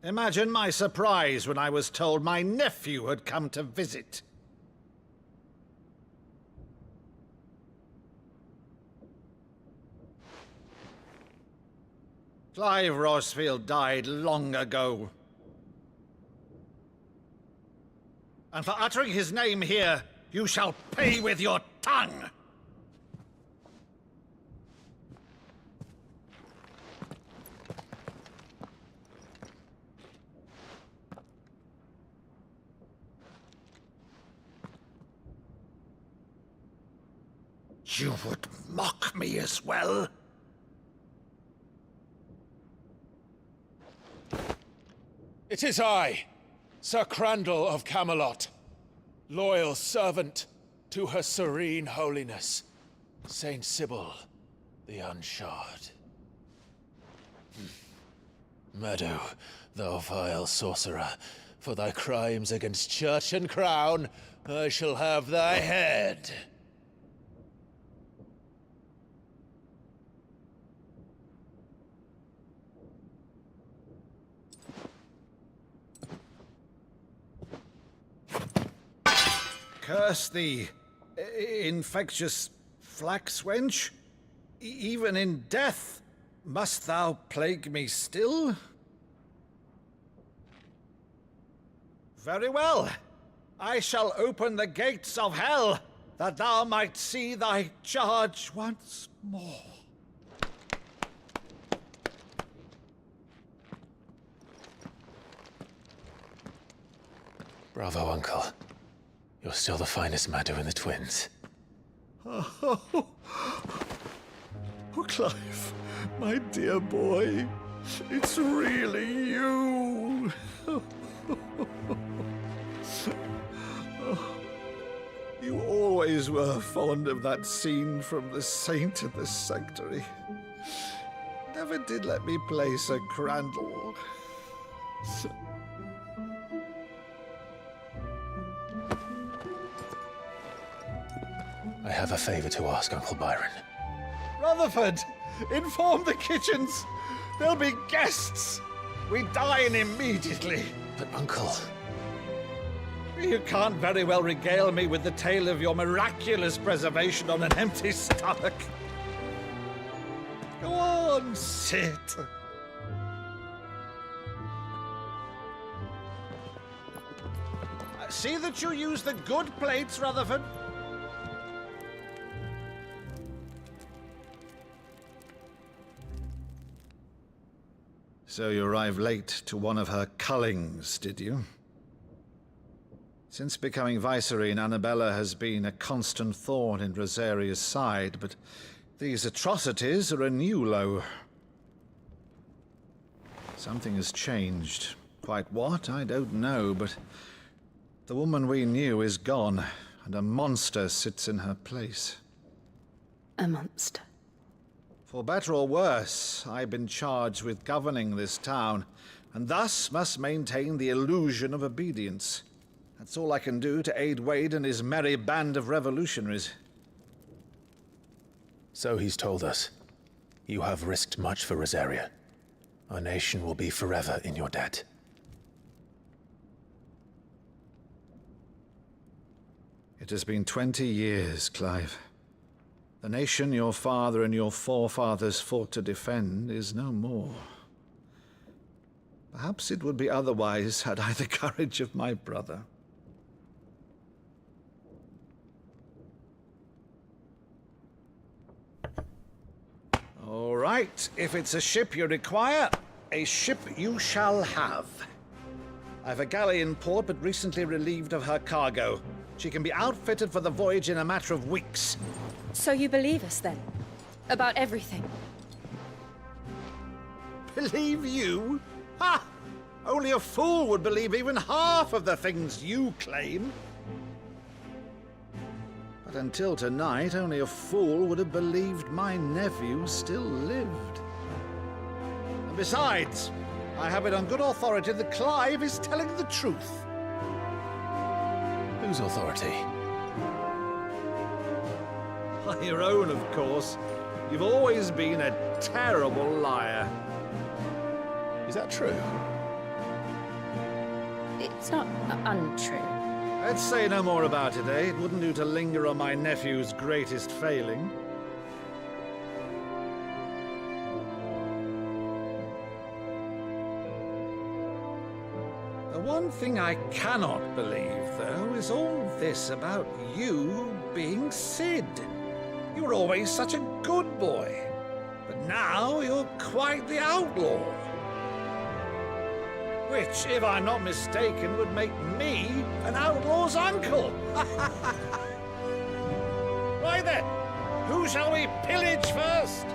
Imagine my surprise when I was told my nephew had come to visit. Clive Rosfield died long ago. And for uttering his name here, you shall pay with your tongue! You would mock me as well? It is I, Sir Crandall of Camelot, loyal servant To Her Serene Holiness, Saint Sybil, the Unshod. Meadow, thou vile sorcerer, for thy crimes against church and crown, I shall have thy head. Curse thee, infectious flax wench. Even in death, must thou plague me still? Very well. I shall open the gates of hell, that thou might see thy charge once more. Bravo, Uncle. You're still the finest Meadow in the twins. Oh, Clive, my dear boy, it's really you. You always were fond of that scene from The Saint in the Sanctuary. Never did let me play Sir Crandall. I have a favor to ask, Uncle Byron. Rutherford, inform the kitchens. There'll be guests. We dine immediately. But, Uncle... You can't very well regale me with the tale of your miraculous preservation on an empty stomach. Go on, sit. See that you use the good plates, Rutherford. So you arrived late to one of her cullings, did you? Since becoming Vicereine, Annabella has been a constant thorn in Rosaria's side, but these atrocities are a new low. Something has changed. Quite what, I don't know, but the woman we knew is gone, and a monster sits in her place. A monster? For better or worse, I've been charged with governing this town, and thus must maintain the illusion of obedience. That's all I can do to aid Wade and his merry band of revolutionaries. So he's told us. You have risked much for Rosaria. Our nation will be forever in your debt. It has been 20 years, Clive. The nation your father and your forefathers fought to defend is no more. Perhaps it would be otherwise had I the courage of my brother. All right, if it's a ship you require, a ship you shall have. I've a galley in port, but recently relieved of her cargo. She can be outfitted for the voyage in a matter of weeks. So you believe us, then? About everything? Believe you? Ha! Only a fool would believe even half of the things you claim. But until tonight, only a fool would have believed my nephew still lived. And besides, I have it on good authority that Clive is telling the truth. Whose authority? Your own, of course. You've always been a terrible liar. Is that true? It's not untrue. Let's say no more about it, eh? It wouldn't do to linger on my nephew's greatest failing. The one thing I cannot believe, though, is all this about you being Sid. You were always such a good boy, but now you're quite the outlaw. Which, if I'm not mistaken, would make me an outlaw's uncle. Right then, who shall we pillage first?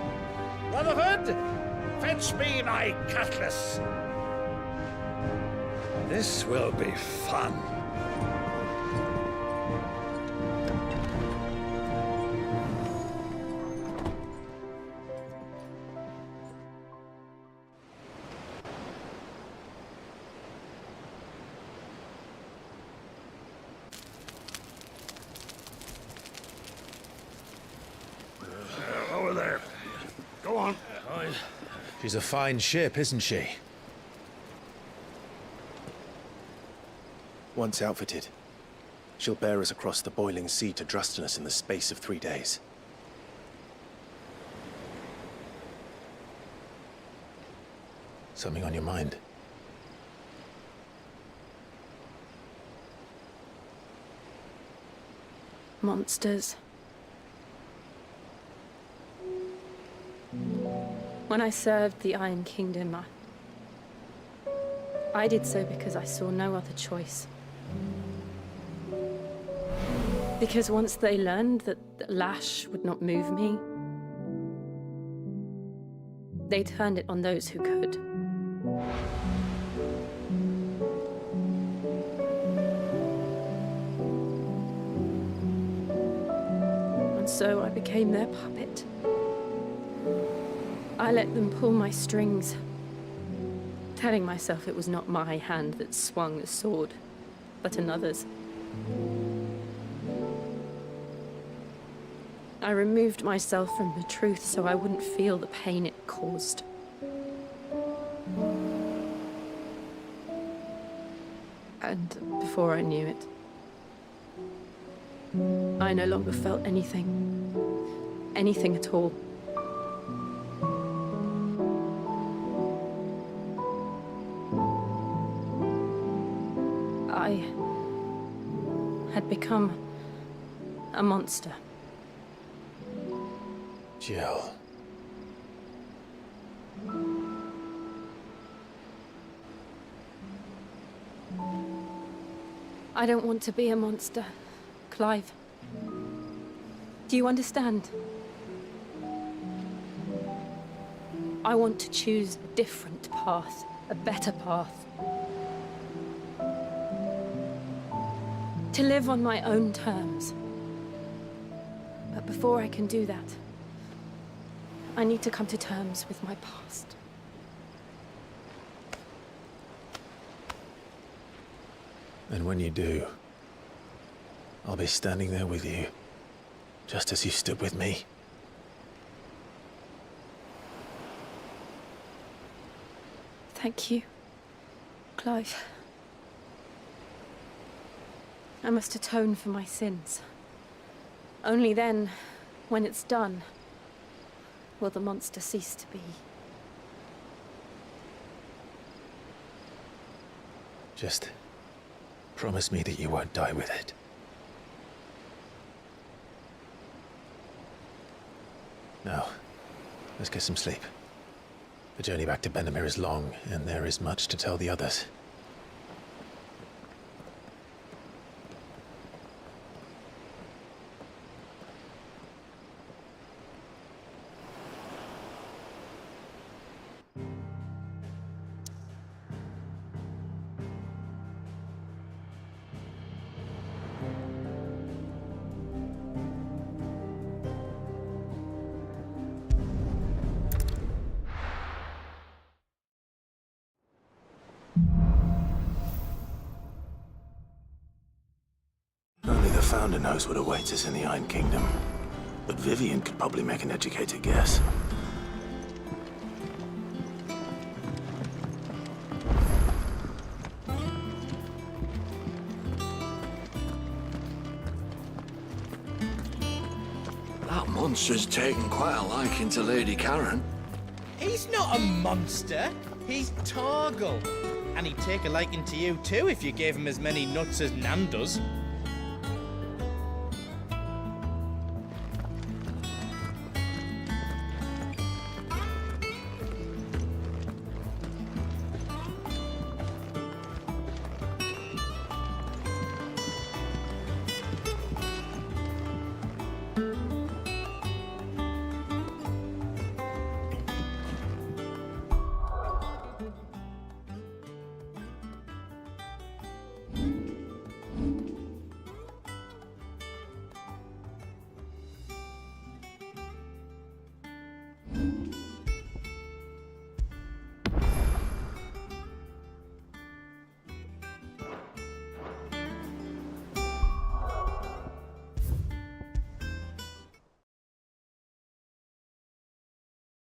Rutherford, fetch me my cutlass. This will be fun. She's a fine ship, isn't she? Once outfitted, she'll bear us across the boiling sea to Drustinus in the space of 3 days. Something on your mind? Monsters. When I served the Iron Kingdom, I did so because I saw no other choice. Because once they learned that the lash would not move me, they turned it on those who could. And so I became their puppet. I let them pull my strings, telling myself it was not my hand that swung the sword, but another's. I removed myself from the truth so I wouldn't feel the pain it caused. And before I knew it, I no longer felt anything. Anything at all. I had become a monster. Jill. I don't want to be a monster, Clive. Do you understand? I want to choose a different path, a better path. To live on my own terms. But before I can do that, I need to come to terms with my past. And when you do, I'll be standing there with you, just as you stood with me. Thank you, Clive. I must atone for my sins. Only then, when it's done, will the monster cease to be. Just promise me that you won't die with it. Now, let's get some sleep. The journey back to Benamir is long, and there is much to tell the others. Only the Founder knows what awaits us in the Iron Kingdom. But Vivian could probably make an educated guess. That monster's taken quite a liking to Lady Karen. He's not a monster. He's Torgal. And he'd take a liking to you too if you gave him as many nuts as Nan does.